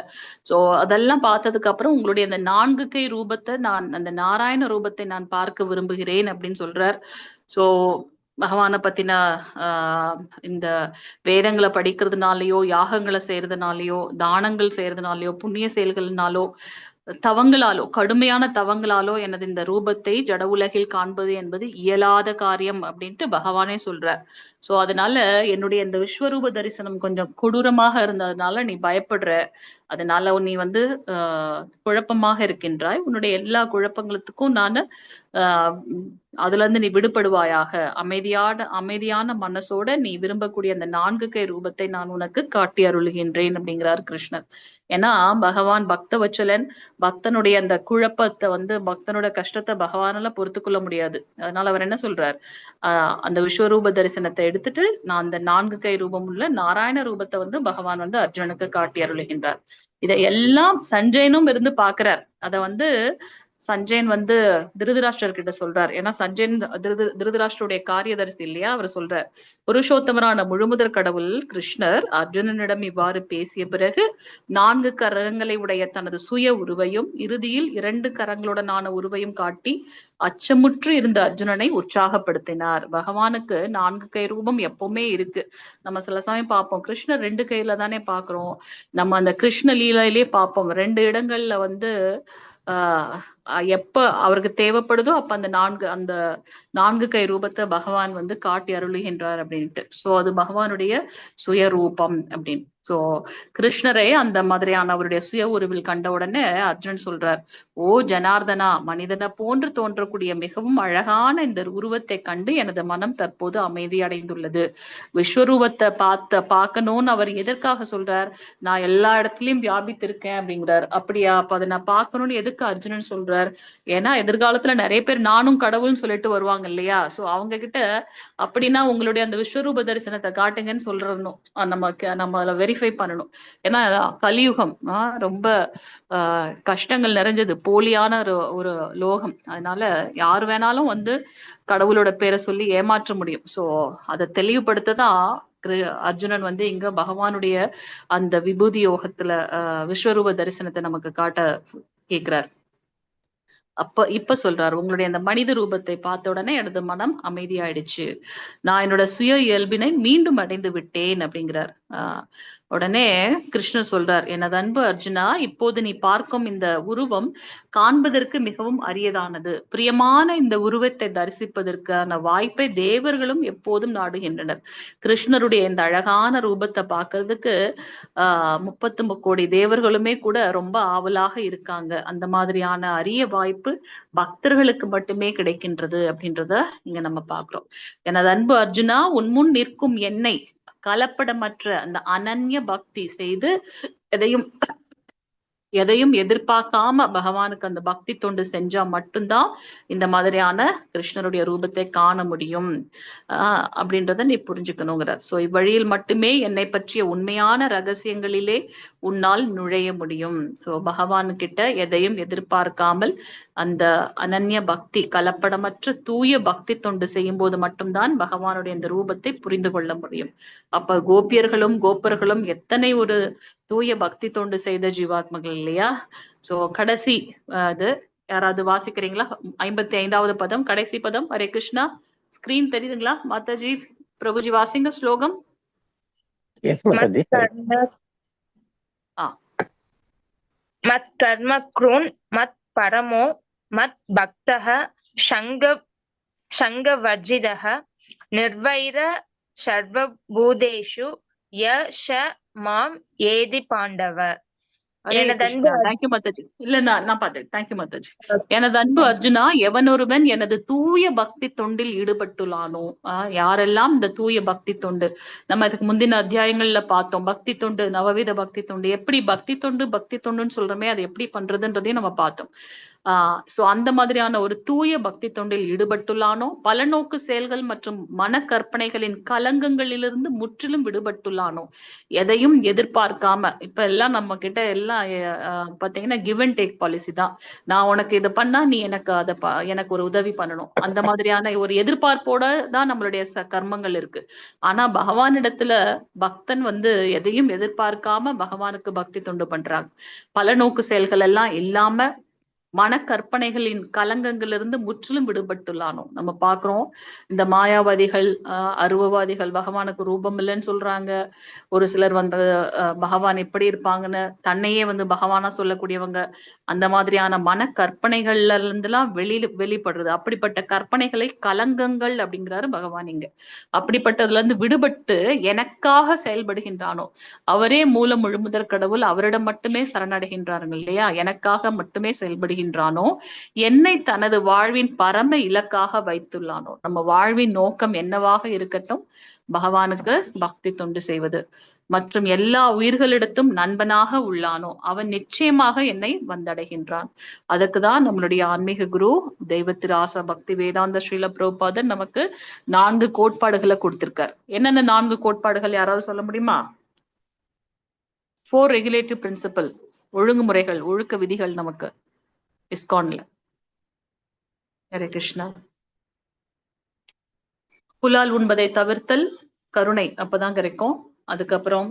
சோ அதெல்லாம் பார்த்ததுக்கு அப்புறம் உங்களுடைய அந்த 4 கை ரூபத்தை, நான் அந்த நாராயண ரூபத்தை நான் பார்க்க விரும்புகிறேன் அப்படின்னு சொல்றார். சோ பகவானை பத்தின இந்த வேதங்களை படிக்கிறதுனாலயோ, யாகங்களை செய்யறதுனாலயோ, தானங்கள் செய்யறதுனாலயோ, புண்ணிய செயல்கள்னாலோ, தவங்களாலோ, கடுமையான தவங்களாலோ எனது இந்த ரூபத்தை ஜட உலகில் காண்பது என்பது இயலாத காரியம் அப்படின்ட்டு பகவானே சொல்றார். சோ அதனால என்னுடைய இந்த விஸ்வரூப தரிசனம் கொஞ்சம் கொடூரமாக இருந்ததுனால நீ பயப்படுற. அதனால நீ வந்து குழப்பமாக இருக்கின்றாய். உன்னுடைய எல்லா குழப்பங்களுக்கும் நான் அதுல இருந்து நீ விடுபடுவாயாக. அமைதியான மனசோட நீ விரும்பக்கூடிய அந்த 4 கை ரூபத்தை நான் உனக்கு காட்டி அருளுகின்றேன் அப்படிங்கிறார் கிருஷ்ணர். ஏன்னா பகவான் பக்த வச்சலன், பக்தனுடைய அந்த குழப்பத்தை வந்து பக்தனோட கஷ்டத்தை பகவானால பொறுத்து கொள்ள முடியாது. அதனால அவர் என்ன சொல்றார், அந்த விஸ்வரூப தரிசனத்தை எடுத்துட்டு நான் அந்த 4 கை ரூபம் உள்ள நாராயண ரூபத்தை வந்து பகவான் வந்து அர்ஜுனுக்கு காட்டி அருளுகின்றார். இதை எல்லாம் சஞ்சயனும் இருந்து பாக்குறார். அத வந்து சஞ்சயன் வந்து திருதராஷ்டிரர் கிட்ட சொல்றார். ஏன்னா சஞ்சயன் திருதராஷ்டிரருடைய காரியதரிசி இல்லையா, அவர் சொல்றார், புருஷோத்தமரான முழுமுதற் கடவுள் கிருஷ்ணர் அர்ஜுனனிடம் இவ்வாறு பேசிய பிறகு 4 கரங்களை உடைய தனது சுய உருவையும் இறுதியில் 2 கரங்களுடனான உருவையும் காட்டி அச்சமுற்று இருந்த அர்ஜுனனை உற்சாகப்படுத்தினார். பகவானுக்கு 4 கை ரூபம் எப்பவுமே இருக்கு. நம்ம சில சமயம் பார்ப்போம், கிருஷ்ணர் 2 கையில தானே பாக்குறோம். நம்ம அந்த கிருஷ்ண லீலையிலேயே பார்ப்போம், 2 இடங்கள்ல வந்து எப்ப அவருக்கு தேவைப்படுதோ அப்ப அந்த 4 கை ரூபத்தை பகவான் வந்து காட்டி அருளுகின்றார் அப்படின்ட்டு. சோ அது பகவானுடைய சுயரூபம் அப்படின்னு. சோ கிருஷ்ணரை அந்த மாதிரியான அவருடைய சுய உருவில் கண்ட உடனே அர்ஜுன் சொல்றார், ஓ ஜனார்தனா, மனிதனை போன்று தோன்றக்கூடிய மிகவும் அழகான இந்த உருவத்தை கண்டு எனது மனம் தற்போது அமைதி அடைந்துள்ளது. விஸ்வரூபத்தை பார்க்கணும்னு அவர் எதற்காக சொல்றார், நான் எல்லா இடத்துலயும் வியாபித்திருக்கேன் அப்படிங்கிறார். அப்படியா, அப்ப அதை நான் பார்க்கணும்னு எதுக்கு அர்ஜுனன் சொல்றார்? ஏன்னா எதிர்காலத்துல நிறைய பேர் நானும் கடவுள்னு சொல்லிட்டு வருவாங்க இல்லையா. சோ அவங்க கிட்ட அப்படின்னா உங்களுடைய அந்த விஸ்வரூப தரிசனத்தை காட்டுங்கன்னு சொல்றணும், நம்ம வெரிஃபை பண்ணணும். ஏன்னா கலியுகம் ரொம்ப கஷ்டங்கள் நிறைஞ்சது, போலியான ஒரு லோகம். அதனால யார் வேணாலும் வந்து கடவுளோட பேரை சொல்லி ஏமாற்ற முடியும். சோ அதை தெளிவுபடுத்ததான் அர்ஜுனன் வந்து இங்க பகவானுடைய அந்த விபூதி யோகத்துல விஸ்வரூப தரிசனத்தை நமக்கு காட்ட கேக்குறார். இப்ப சொல்றாரு, உங்களுடைய அந்த மனித ரூபத்தை பார்த்த உடனே எனது மனம் அமைதியாயிடுச்சு, நான் என்னோட சுய இயல்பினை மீண்டும் அடைந்து விட்டேன் அப்படிங்கிறார். உடனே கிருஷ்ணர் சொல்றார், எனது அன்பு அர்ஜுனா, இப்போது நீ பார்க்கும் இந்த உருவம் காண்பதற்கு மிகவும் அரியதானது. பிரியமான இந்த உருவத்தை தரிசிப்பதற்கான வாய்ப்பை தேவர்களும் எப்போதும் நாடுகின்றனர். கிருஷ்ணருடைய இந்த அழகான ரூபத்தை பார்க்கறதுக்கு 33 கோடி தேவர்களுமே கூட ரொம்ப ஆவலாக இருக்காங்க. அந்த மாதிரியான அரிய வாய்ப்பு பக்தர்களுக்கு மட்டுமே கிடைக்கின்றது அப்படின்றத இங்க நம்ம பாக்குறோம். எனது அன்பு அர்ஜுனா, உன் முன் நிற்கும் என்னை கலப்படமற்ற அந்த அனன்ய பக்தி செய்து எதையும் எதிர்பார்க்காம பகவானுக்கு அந்த பக்தி தொண்டு செஞ்சா மட்டும்தான் இந்த மாதிரியான கிருஷ்ணருடைய ரூபத்தை காண முடியும் அப்படின்றத நீ புரிஞ்சுக்கணுங்கிறார். சோ இவ்வழியில் மட்டுமே என்னை பற்றிய உண்மையான ரகசியங்களிலே உன்னால் நுழைய முடியும். சோ பகவான் கிட்ட எதையும் எதிர்பார்க்காமல் அந்த அனன்ய பக்தி, கலப்படமற்ற தூய பக்தி தொண்டு செய்யும் போது மட்டும்தான் பகவானுடைய இந்த ரூபத்தை புரிந்து கொள்ள முடியும். அப்ப கோப்பர்களும் எத்தனை ஒரு தூய பக்தி தொண்டு செய்த ஜீவாத்மகள் இல்லையா. சோ கடைசி இது யாராவது வாசிக்கிறீங்களா? 55வது பதம், கடைசி பதம். ஹரே கிருஷ்ணா. ஸ்கிரீன் தெரியுதுங்களா மாதாஜி? பிரபுஜி வாசிங்க ஸ்லோகம். மத் கர்ம க்ரூன் மத் பரமோ மத் பக்தஹ சங்க வர்ஜிதஹ நிர்வைர சர்வபூதேஷு யஷ மாம் ஏதி பாண்டவ. எனது அன்பு அர்ஜுனா, எவனொருவன் எனது தூய பக்தி தொண்டில் ஈடுபட்டுள்ளானோ, யாரெல்லாம் இந்த தூய பக்தி தொண்டு, நம்ம இதுக்கு முந்தின அத்தியாயங்கள்ல பார்த்தோம். பக்தி தொண்டு, நவவித பக்தி தொண்டு, எப்படி பக்தி தொண்டுன்னு சொல்றோமே அது எப்படி பண்றதுன்றதையும் நம்ம பார்த்தோம். சோ அந்த மாதிரியான ஒரு தூய பக்தி தொண்டில் ஈடுபட்டுள்ளானோ, பல நோக்கு செயல்கள் மற்றும் மன கற்பனைகளின் கலங்கங்களிலிருந்து முற்றிலும் விடுபட்டுள்ளானோ, எதையும் எதிர்பார்க்காம. இப்ப எல்லாம் நம்ம கிட்ட எல்லாம் பாத்தீங்கன்னா கிவ் அண்ட் டேக் பாலிசி தான். நான் உனக்கு இதை பண்ணா நீ எனக்கு ஒரு உதவி பண்ணணும், அந்த மாதிரியான ஒரு எதிர்பார்ப்போட தான் நம்மளுடைய கர்மங்கள் இருக்கு. ஆனா பகவானிடத்துல பக்தன் வந்து எதையும் எதிர்பார்க்காம பகவானுக்கு பக்தி தொண்டு பண்றாங்க. பல நோக்கு செயல்கள் எல்லாம் இல்லாம மனக்கற்பனைகளின் கலங்கங்களிலிருந்து முற்றிலும் விடுபட்டுள்ளானோ. நம்ம பாக்குறோம் இந்த மாயாவாதிகள், அருவவாதிகள் பகவானுக்கு ரூபம் இல்லைன்னு சொல்றாங்க. ஒரு சிலர் வந்து பகவான் எப்படி இருப்பாங்கன்னு தன்னையே வந்து பகவானா சொல்லக்கூடியவங்க. அந்த மாதிரியான மனக்கற்பனைகள்ல இருந்தெல்லாம் வெளிப்படுறது. அப்படிப்பட்ட கற்பனைகளை கலங்கங்கள் அப்படிங்கிறாரு பகவான் இங்க. அப்படிப்பட்டதுல இருந்து விடுபட்டு எனக்காக செயல்படுகின்றானோ, அவரே மூல முழுமுதற் கடவுள், அவரிடம் மட்டுமே சரணடைகின்றார்கள் இல்லையா, எனக்காக மட்டுமே செயல்படுகின்றானோ, என்னை தனது வாழ்வின் பரம இலக்காக வைத்துள்ளானோ. நம்ம வாழ்வின் நோக்கம் என்னவாக இருக்கட்டும், பகவானுக்கு பக்தி தொண்டு செய்வது மற்றும் எல்லா உயிர்களிடத்தும் நண்பனாக உள்ளானோ, அவன் நிச்சயமாக என்னை வந்தடைகின்றான். அதுக்குதான் நம்மளுடைய ஆன்மீக குரு தெய்வத்திராச பக்தி வேதாந்த ஸ்ரீல பிரபுபாதர் நமக்கு 4 கோட்பாடுகளை கொடுத்திருக்கார். என்னென்ன 4 கோட்பாடுகள் யாராவது சொல்ல முடியுமா? 4 ரெகுலேட்டிவ் பிரின்சிபல், ஒழுங்குமுறைகள், ஒழுக்க விதிகள் நமக்கு இஸ்கான்ல. ஹரே கிருஷ்ணா. புலால் உண்பதை தவிர்த்தல், கருணை அப்பதான் கிடைக்கும். அதுக்கப்புறம்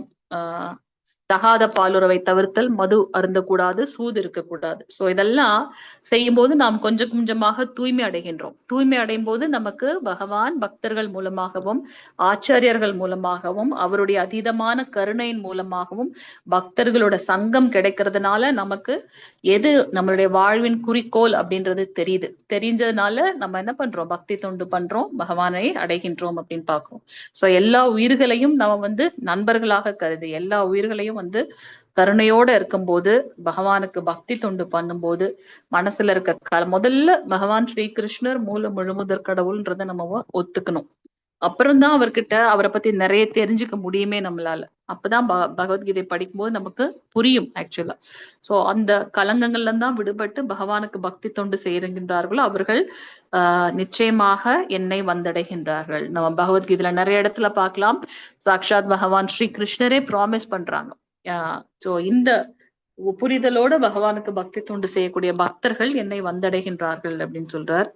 தகாத பாலுறவை தவிர்த்தல், மது அருந்தக்கூடாது, சூது இருக்கக்கூடாது. சோ இதெல்லாம் செய்யும் போது நாம் கொஞ்சம் கொஞ்சமாக தூய்மை அடைகின்றோம். தூய்மை அடையும் போது நமக்கு பகவான் பக்தர்கள் மூலமாகவும் ஆச்சாரியர்கள் மூலமாகவும் அவருடைய அதீதமான கருணையின் மூலமாகவும் பக்தர்களோட சங்கம் கிடைக்கிறதுனால நமக்கு எது நம்மளுடைய வாழ்வின் குறிக்கோள் அப்படின்றது தெரியுது. தெரிஞ்சதுனால நம்ம என்ன பண்றோம், பக்தி தொண்டு பண்றோம், பகவானை அடைகின்றோம் அப்படின்னு பாக்குறோம். சோ எல்லா உயிர்களையும் நம்ம வந்து நண்பர்களாக கருதி, எல்லா உயிர்களையும் வந்து கருணையோட இருக்கும்போது, பகவானுக்கு பக்தி தொண்டு பண்ணும்போது மனசுல இருக்க முதல்ல பகவான் ஸ்ரீ கிருஷ்ணர் மூல முழுமுதற் கடவுள்ன்றத நம்ம ஒத்துக்கணும். அப்புறம்தான் அவரை பத்தி நிறைய தெரிஞ்சுக்க முடியுமே நம்மளால. அப்பதான் பகவத்கீதை படிக்கும்போது நமக்கு புரியும் ஆக்சுவலா. சோ அந்த கலங்கங்கள்ல தான் விடுபட்டு பகவானுக்கு பக்தி தொண்டு செய்கின்றார்களோ அவர்கள் நிச்சயமாக என்னை வந்தடைகின்றார்கள். நம்ம பகவத்கீதையில நிறைய இடத்துல பார்க்கலாம். சாக்ஷாத் பகவான் ஸ்ரீ கிருஷ்ணரே ப்ராமிஸ் பண்றாங்க. சோ இந்த புரிதலோட பகவானுக்கு பக்தி தொண்டு செய்யக்கூடிய பக்தர்கள் என்னை வந்தடைகின்றார்கள் அப்படின்னு சொல்றார்.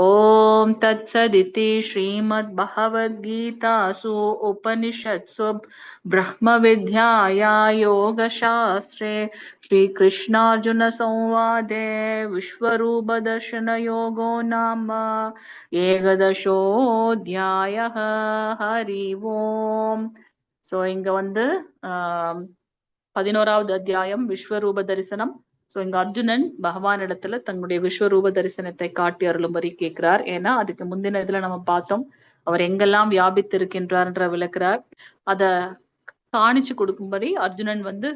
ஓம் தத் சதிதி ஸ்ரீமத் பகவத்கீதாசு உபனிஷத்சு பிரம்ம வித்யாயா யோக சாஸ்திரே ஸ்ரீ கிருஷ்ணார்ஜுன சம்வாதே விஸ்வரூப தர்ஷன யோகோ நாம ஏகதசோத்யாயः. ஹரி ஓம். சோ இங்க வந்து 11வது அத்தியாயம் விஸ்வரூப தரிசனம். சோ இங்க அர்ஜுனன் பகவான் இடத்துல தன்னுடைய விஸ்வரூப தரிசனத்தை காட்டி அருளும்படி கேட்கிறார். ஏன்னா அதுக்கு முந்தின இதுல நம்ம பார்த்தோம், அவர் எங்கெல்லாம் வியாபித்து இருக்கின்றார்ன்ற விளக்குறார். அத காணிச்சு கொடுக்கும்படி அர்ஜுனன் வந்து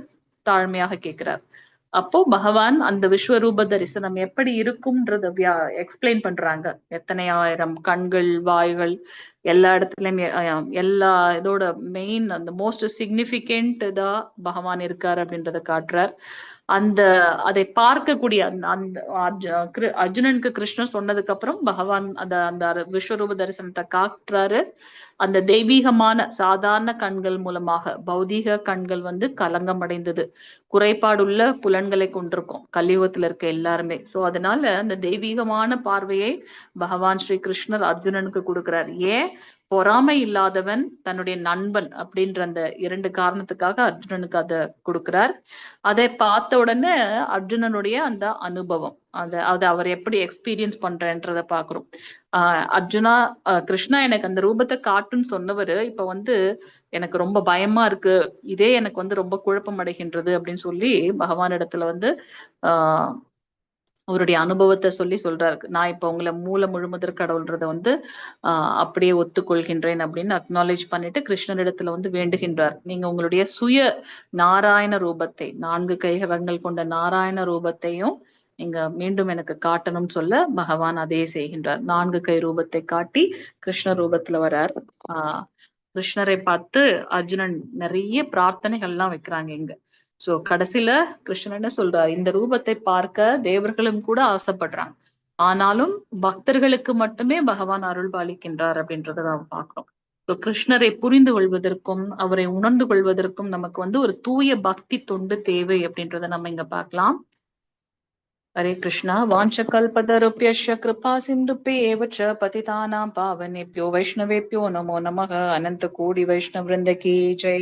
தாழ்மையாக கேட்கிறார். அப்போ பகவான் அந்த விஸ்வரூப தரிசனம் எப்படி இருக்கும்ன்றத எக்ஸ்பிளைன் பண்றாங்க. எத்தனை ஆயிரம் கண்கள், வாய்கள், எல்லா இடத்துலயும் எல்லா இதோட மெயின் அந்த மோஸ்ட் சிக்னிபிகண்ட் இதா பகவான் இருக்காரு அப்படின்றத காட்டுறார். அதை பார்க்கக்கூடிய அந்த அர்ஜுனனுக்கு கிருஷ்ணர் சொன்னதுக்கு அப்புறம் பகவான் அந்த விஸ்வரூப தரிசனத்தை காட்டுறாரு. அந்த தெய்வீகமான சாதாரண கண்கள் மூலமாக பௌதீக கண்கள் வந்து கலங்கம் அடைந்தது. குறைபாடுள்ள புலன்களை கொண்டிருக்கும் கலியுகத்துல இருக்க எல்லாருமே. சோ அதனால அந்த தெய்வீகமான பார்வையை பகவான் ஸ்ரீ கிருஷ்ணர் அர்ஜுனனுக்கு கொடுக்கிறார். ஏன்? பொறாமை இல்லாதவன், தன்னுடைய நண்பன் அப்படின்ற அந்த 2 காரணத்துக்காக அர்ஜுனனுக்கு அதை கொடுக்கிறார். அதை பார்த்த உடனே அர்ஜுனனுடைய அந்த அனுபவம், அதை அவர் எப்படி எக்ஸ்பீரியன்ஸ் பண்றேன்றத பாக்குறோம். அர்ஜுனா, கிருஷ்ணா எனக்கு அந்த ரூபத்தை காட்டுன்னு சொன்னவரு இப்ப வந்து எனக்கு ரொம்ப பயமா இருக்கு, இதே எனக்கு வந்து ரொம்ப குழப்பம் அடைகின்றது அப்படின்னு சொல்லி பகவான் இடத்துல வந்து அவருடைய அனுபவத்தை சொல்றாரு. நான் இப்ப உங்களை மூல முழுமுதற் கடவுள்ன்றத வந்து அப்படியே ஒத்துக்கொள்கின்றேன் அப்படின்னு அக்னாலேஜ் பண்ணிட்டு கிருஷ்ணனிடத்துல வந்து வேண்டுகின்றார். நீங்க உங்களுடைய சுய நாராயண ரூபத்தை, 4 கைகரங்கள் கொண்ட நாராயண ரூபத்தையும் நீங்க மீண்டும் எனக்கு காட்டணும்னு சொல்ல பகவான் அதே செய்கின்றார். 4 கை ரூபத்தை காட்டி கிருஷ்ண ரூபத்துல வரார். கிருஷ்ணரை பார்த்து அர்ஜுனன் நிறைய பிரார்த்தனைகள் எல்லாம் வைக்கிறாங்க இங்க. சோ கடைசியில கிருஷ்ணன் என்ன சொல்றாரு, இந்த ரூபத்தை பார்க்க தேவர்களும் கூட ஆசைப்படுறாங்க, ஆனாலும் பக்தர்களுக்கு மட்டுமே பகவான் அருள் பாலிக்கின்றார் அப்படின்றத நாம் பார்க்கிறோம். கிருஷ்ணரை புரிந்து கொள்வதற்கும் அவரை உணர்ந்து கொள்வதற்கும் நமக்கு வந்து ஒரு தூய பக்தி தொண்டு தேவை அப்படின்றத நம்ம இங்க பார்க்கலாம். हरे कृष्णा वाञ्छकल्पतरुभ्यश्च कृपा सिन्धुभ्येव च पतितानां पावनेभ्यो वैष्णवेभ्यो नमो नमः। अनंत कोटि वैष्णव वृंद की जय।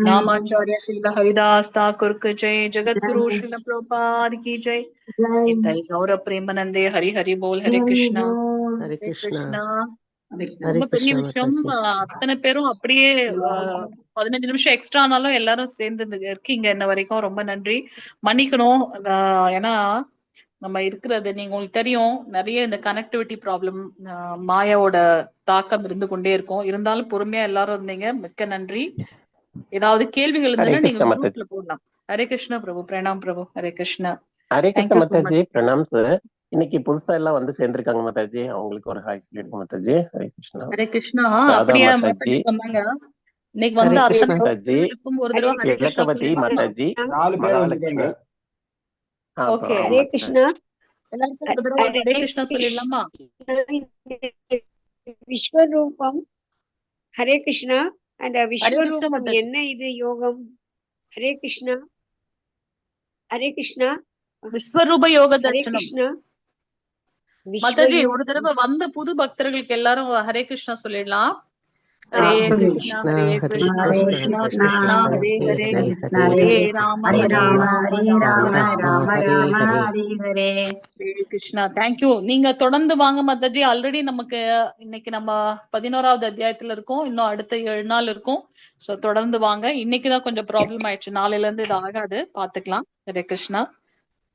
नामाचार्य श्रील हरिदास ठाकुर की जय। जगद्गुरु श्रील प्रभुपाद की जय। निताई गौर प्रेमानंदे हरि हरि बोल। हरे कृष्णा हरे हरे कृष्णा कृष्णा। हरे ரொம்ப பெரிய कृष्णा விஷயம். माताजी அத்தனை பேரும் அப்படியே 15 நிமிஷம் எக்ஸ்ட்ரா ஆனாலும் எல்லாரும் சேர்ந்து இருக்கீங்க இன்ன வரைக்கும். ரொம்ப நன்றி. மன்னிக்கணும். ஏன்னா நம்ம இருக்கிறது நீங்க உங்களுக்கு தெரியும், நிறைய இந்த கனெக்டிவிட்டி ப்ராப்ளம், மாயாவோட தாக்கம் இருந்து கொண்டே இருக்கும். இருந்தாலும் பொறுமையா எல்லாரும் இருந்தீங்க. மிக்க நன்றி. ஏதாவது கேள்விகள் ஹரே இருந்ததுன்னா நீங்க கிருஷ்ண மாதாஜி. குரூப்ல போடலாம். ஹரே கிருஷ்ணா பிரபு. பிரணாம் பிரபு. ஹரே கிருஷ்ணா. ஹரே கிருஷ்ண தேங்க்யூ சோ மாதாஜி. மச். பிரணாம் சார். இன்னைக்கு புதுசா எல்லாம் வந்து சேர்ந்திருக்காங்க மாதாஜி. அவங்களுக்கு ஒரு ஹாய் சொல்லிடுங்க மாதாஜி. ஹரே கிருஷ்ணா. ஹரே கிருஷ்ணா. ராதா அப்படியே மாதாஜி. மாதாஜி சொன்னாங்க. இன்னைக்கு हरे வந்து சுபி அத்தனை कृष्णा மாதாஜி. பக்தர்களுக்கும் ஒரு தடவை ஹரே கிருஷ்ணா இலக்கவதி சொல்லிடலாமா? மாதாஜி. 4 பேர் வந்திருக்காங்க. மகாலட்சுமி. ஓகே. அப்புறம் ஹரே மாதாஜி. கிருஷ்ணா. எல்லாருக்கும் ஒரு தடவை ஹரே ஹரே கிருஷ்ணா சொல்லிடலாமா? விஸ்வரூபம். ஹரே கிருஷ்ணா. அந்த ஹரே கிருஷ்ணா விஸ்வரூபம் மாதாஜி. என்ன இது யோகம்? ஹரே கிருஷ்ணா. ஹரே கிருஷ்ணா. விஸ்வரூப யோக ஹரே தரிசனம். கிருஷ்ணா. மாதாஜி ஒரு விஸ்வரூபம். தடவை வந்த புது பக்தர்களுக்கு எல்லாரும் ஹரே கிருஷ்ணா சொல்லிடலாம். ஆ, ஹரே हरे சொல்லுங்க. கிருஷ்ணா कृष्णा ஹரே हरे கிருஷ்ணா ஹரே கிருஷ்ணா கிருஷ்ணா கிருஷ்ணா ஹரே हरे ஹரே हरे கிருஷ்ணா हरे ஹரே ஹரே ராம ஹரே ஹரே ராம ராம ஹரே ராம ராம ராம ராம ஹரே ராம हरे ஹரே ஹரே. ஹரே கிருஷ்ணா. தேங்க்யூ. நீங்க தொடர்ந்து வாங்க மாதாஜி. ஆல்ரெடி நமக்கு இன்னைக்கு நம்ம 11வது அத்தியாயத்துல இருக்கோம். இன்னும் அடுத்த 7 நாள் இருக்கும். சோ தொடர்ந்து வாங்க. இன்னைக்குதான் கொஞ்சம் ப்ராப்ளம் ஆயிடுச்சு. நாளையில இருந்து இது ஆகாது. பாத்துக்கலாம். ஹரே கிருஷ்ணா.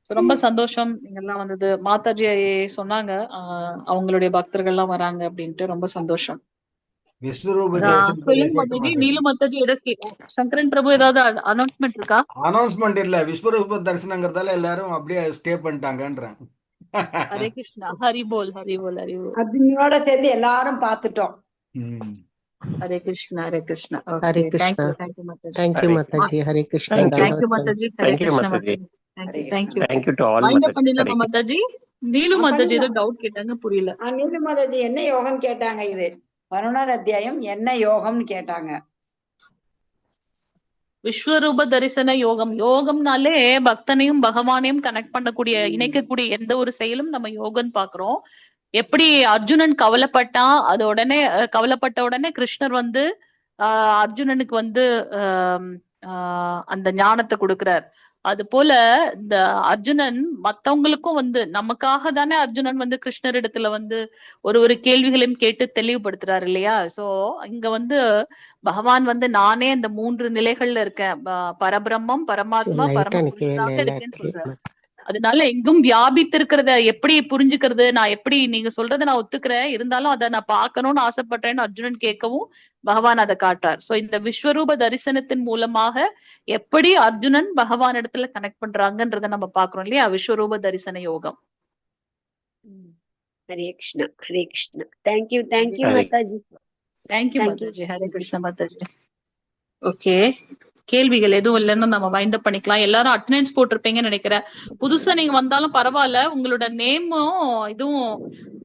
So, ரொம்ப சந்தோஷம் நீங்க எல்லாம் வந்தது. மாதாஜி சொன்னாங்க அவங்களுடைய பக்தர்கள் எல்லாம் வராங்க அப்படின்ட்டு. ரொம்ப சந்தோஷம். விஸ்வரூப தரிசனத்துடைய சொல்லுங்க எஃபெக்ட் மாதாஜி. மாதாஜி. நீலு மாதாஜி சங்கரன் பிரபு ஏதாவது அனௌன்ஸ்மெண்ட் இருக்கா? அனௌன்ஸ்மெண்ட் இல்ல, விஸ்வரூப தரிசனங்கிறதால எல்லாரும் அப்படியே ஸ்டே பண்ணிட்டாங்கன்றேன். ஹரே கிருஷ்ணா. ஹரி போல் ஹரி போல் ஹரி போல். அர்ஜுனோட சேர்ந்து எல்லாரும் பார்த்துட்டோம். ஹரே கிருஷ்ணா ஹரே கிருஷ்ணா. हरे ஓகே. कृष्णा தேங்க்யூ மாதாஜி. थैंक यू ஹரே माताजी हरे कृष्णा தேங்க்யூ. தேங்க்யூ दंडवत மாதாஜி. ஹரே தேங்க்யூ கிருஷ்ணா மாதாஜி. மாதாஜி. Hare thank you. Thank you to all wind up மாதாஜி. பண்ணிடலாமா ஹரே மாதாஜி? நீலு மாதாஜி ஏதோ பண்ணிடலாம். டவுட் கேட்டாங்க, புரியல. நீலு மாதாஜி என்ன யோகம் கேட்டாங்க? இது 11வது அத்தியாயம் என்ன யோகம்னு கேட்டாங்க. விஸ்வரூப தரிசன யோகம். யோகம்னாலே பக்தனையும் பகவானையும் கனெக்ட் பண்ணக்கூடிய, இணைக்கக்கூடிய எந்த ஒரு செயலும் நம்ம யோகம்னு பாக்குறோம். எப்படி அர்ஜுனன் கவலைப்பட்டான், அது உடனே கவலைப்பட்ட உடனே கிருஷ்ணர் வந்து அர்ஜுனனுக்கு வந்து அந்த ஞானத்தை கொடுக்கிறார். அது போல இந்த அர்ஜுனன் மத்தவங்களுக்கும் வந்து நமக்காக தானே அர்ஜுனன் வந்து கிருஷ்ணர் இடத்துல வந்து ஒரு கேள்விகளையும் கேட்டு தெளிவுபடுத்துறாரு இல்லையா? சோ இங்க வந்து பகவான் வந்து நானே அந்த 3 நிலைகள்ல இருக்கேன், பரபிரம்மம், பரமாத்மா, लाइट பரம निकले புருஷனாக ले இருக்கேன்னு लाइट சொல்றாரு. அதனால எங்கும் வியாபித்து இருக்கிறத எப்படி புரிஞ்சுக்கிறது? நான் எப்படி நீங்க சொல்றதை நான் ஒத்துக்கிறேன், இருந்தாலும் அதை நான் பார்க்கணும்னு ஆசைப்படுறேன்னு அர்ஜுனன் கேட்கவும் பகவான் அதை காட்டார். சோ இந்த விஸ்வரூப தரிசனத்தின் மூலமாக எப்படி அர்ஜுனன் பகவான் இடத்துல கனெக்ட் பண்றாங்கன்றத நம்ம பாக்குறோம் இல்லையா? விஸ்வரூப தரிசன யோகம். Hare Krishna Hare Krishna. Thank you thank you Hare Mataji. Thank you thank you Mataji. Hare Krishna Mataji. Okay, கேள்விகள் எதுவும் இல்லைன்னு நம்ம வைண்ட் அப் பண்ணிக்கலாம். எல்லாரும் அட்டெண்டன்ஸ் போட்டிருப்பீங்கன்னு நினைக்கிறேன். புதுசா நீங்க வந்தாலும் பரவாயில்ல, உங்களோட நேமும் இதுவும்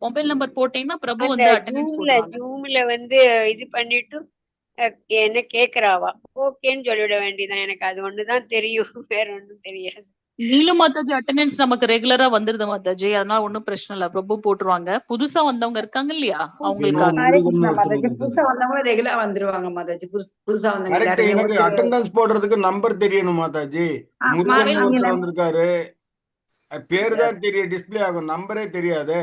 மொபைல் நம்பர் போட்டீங்கன்னா பிரபு அந்த வந்து அட்டெண்டன்ஸ் போடுவாங்க. ஜூம்ல வந்து இது பண்ணிட்டு என்ன கேக்குறாவா, ஓகேன்னு சொல்லிட வேண்டியதான். எனக்கு அது ஒண்ணுதான் தெரியும், வேற ஒண்ணும் தெரியாது. நீலு மாதாஜி அட்டெண்டன்ஸ் நமக்கு ரெகுலரா வந்துருது மாதாஜி, அதனால ஒண்ணும் பிரச்சனை இல்ல, பிரபு போட்டுருவாங்க. புதுசா வந்தவங்க இருக்காங்க இல்லையா, அவங்களுக்காக. ஹரே கிருஷ்ணா மாதாஜி. புதுசா வந்தவங்க ரெகுலரா வந்துருவாங்க மாதாஜி. புதுசா வந்தவங்க கரெக்ட். எல்லாருமே எனக்கு ஒருத்தர் அட்டெண்டன்ஸ் போடுறதுக்கு நம்பர் தெரியணும் மாதாஜி. முருகன் ஒருத்தர் வந்திருக்காரு, பேரு தான் தெரியும், டிஸ்பிளே ஆகும், நம்பரே தெரியாது.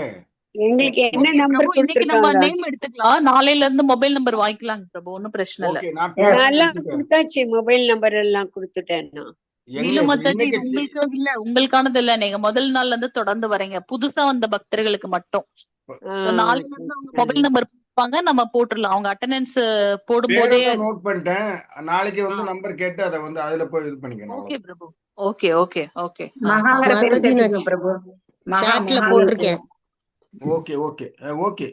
எங்களுக்கு என்ன ஓகே நம்பர் பிரபு, இன்னைக்கு நம்ம கொடுத்திருக்காங்க? நேம் எடுத்துக்கலாம், நாளையில இருந்து மொபைல் நம்பர் வாங்கிக்கலாம் பிரபு, ஒன்னும் பிரச்சனை இல்ல. ஓகே, நான் பேர் நல்லா எடுத்துட்டேன். கொடுத்தாச்சு, மொபைல் நம்பர் எல்லாம் கொடுத்துட்டேன் நான். நீலு எங்க மாதாஜி இன்னைக்கு உங்களுக்கு இல்ல, உங்களுக்கானது இல்ல. நீங்க முதல் நாள்ல இருந்து தொடர்ந்து வரீங்க, புதுசா வந்த பக்தர்களுக்கு மட்டும். நாளைல இருந்து அவங்க மொபைல் நம்பர் கொடுப்பாங்க, நம்ம போட்டுடலாம். அவங்க அட்டெண்டன்ஸ் போடும்போதே பேரெல்லாம் நோட் பண்ணிட்டேன். நாளைக்கு வந்து நம்பர் கேட்டு அதை வந்து அதுல போய் இது பண்ணிக்கணும். ஓகே பிரபு. Okay okay okay. மகாங்கிற பேர் माताजी ना சேர்த்துக்கோங்க பிரபு. மகா chatல மகாங்கிற போட்டிருக்கேன். Okay okay okay.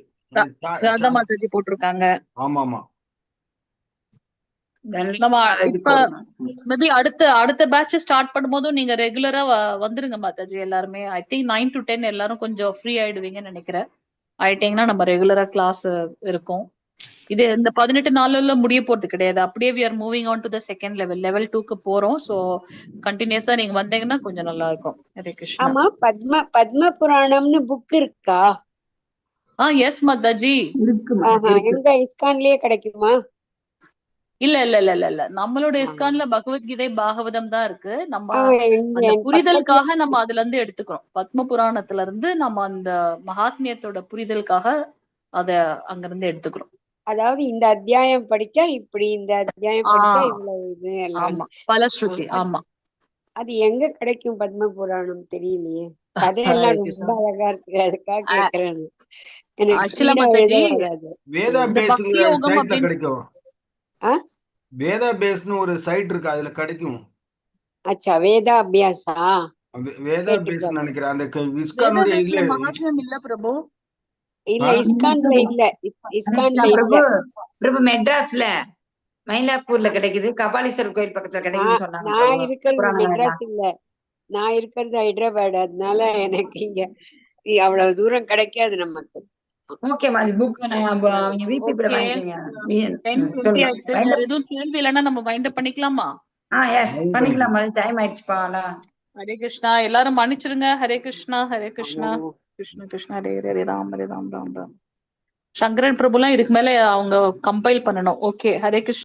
ராதா மாதாஜி போட்டிருக்காங்க. ஆமா ஆமா. நம்ம இப்ப அடுத்த பேட்ச் ஸ்டார்ட் பண்ணும்போதும் நீங்க ரெகுலரா வந்துருங்க மாதாஜி எல்லாருமே. ஐ திங்க் 9 to 10 எல்லாரும் கொஞ்சம் ஃப்ரீ ஆயிடுவீங்கன்னு நினைக்கிறேன். ஆயிட்டீங்கன்னா நம்ம ரெகுலரா கிளாஸ் இருக்கும். இது இந்த 18 நாள்ல முடிய போறது கிடையாது. அப்படியே we are moving on to the second level, level 2க்கு போறோம். சோ கண்டினியூஸா நீங்க வந்தீங்கன்னா கொஞ்சம் நல்லா இருக்கும். ஹரே கிருஷ்ணா. ஆமா, பத்ம புராணம்னு புக் இருக்கா? எஸ் மாதாஜி. எங்க இஸ்கான்லயே கிடைக்குமா? இல்ல நம்மளோட இஸ்கான்ல பகவத்கீதை பாகவதம் தான் இருக்கு. நம்ம அந்த புரிதலுக்காக நம்ம அதுல இருந்து எடுத்துக்கிறோம். பத்ம புராணத்துல இருந்து நம்ம அந்த மகாத்மியத்தோட புரிதலுக்காக அத அங்க இருந்து எடுத்துக்கிறோம். அதாவது இந்த அத்தியாயம் படிச்சா இப்படி, இந்த அத்தியாயம் படிச்சா இவ்வளவு இது எல்லாம். ஆமா, பலஸ்ருதி. ஆமா, அது எங்க கிடைக்கும் பத்ம புராணம் தெரியலையே. கதையெல்லாம் ரொம்ப அழகா இருக்கு, அதுக்காக கேக்குறேன். வேதா பேஸ்ங்கிற சைட்ல கிடைக்கும். வேதா பேஸ்னு ஒரு சைட் இருக்கு, அதுல கிடைக்கும். அச்சா, வேதா அபியாசா, வேதா பேஸ் நினைக்கிறேன். அந்த இஸ்கானுடைய இதுல மகாத்மியம் இல்ல பிரபு. இல்ல இஸ்கான்ல இல்ல, இஸ்கான்ல இல்ல பிரபு. மெட்ராஸ்ல மயிலாப்பூர்ல கிடைக்குது, கபாலீஸ்வரர் கோயில் பக்கத்துல கிடைக்குதுன்னு சொன்னாங்க. நான் இருக்கிறது மெட்ராஸ் இல்ல, நான் இருக்கிறது ஹைதராபாத். அதனால எனக்கு இங்க அவ்வளவு தூரம் கிடைக்காது நமக்கு. ஓகே மாதிரி புக் அவங்க விபி கூட வாங்கிக்கங்க. வேற எதுவும் கேள்வி இல்லைன்னா நம்ம வைண்ட் அப் பண்ணிக்கலாமா? எஸ் பண்ணிக்கலாம். டைம் ஆயிடுச்சுப்பா. ஹரே கிருஷ்ணா. எல்லாரும் மன்னிச்சிருங்க. ஹரே கிருஷ்ணா, ஹரே கிருஷ்ணா, கிருஷ்ண கிருஷ்ணா, ஹரே ஹரே, ராம் ஹரே ராம், ராம் ராம். சங்கரன் பிரபுலாம் இதுக்கு மேல அவங்க கம்பைல் பண்ணணும். ஓகே, ஹரே கிருஷ்ணா.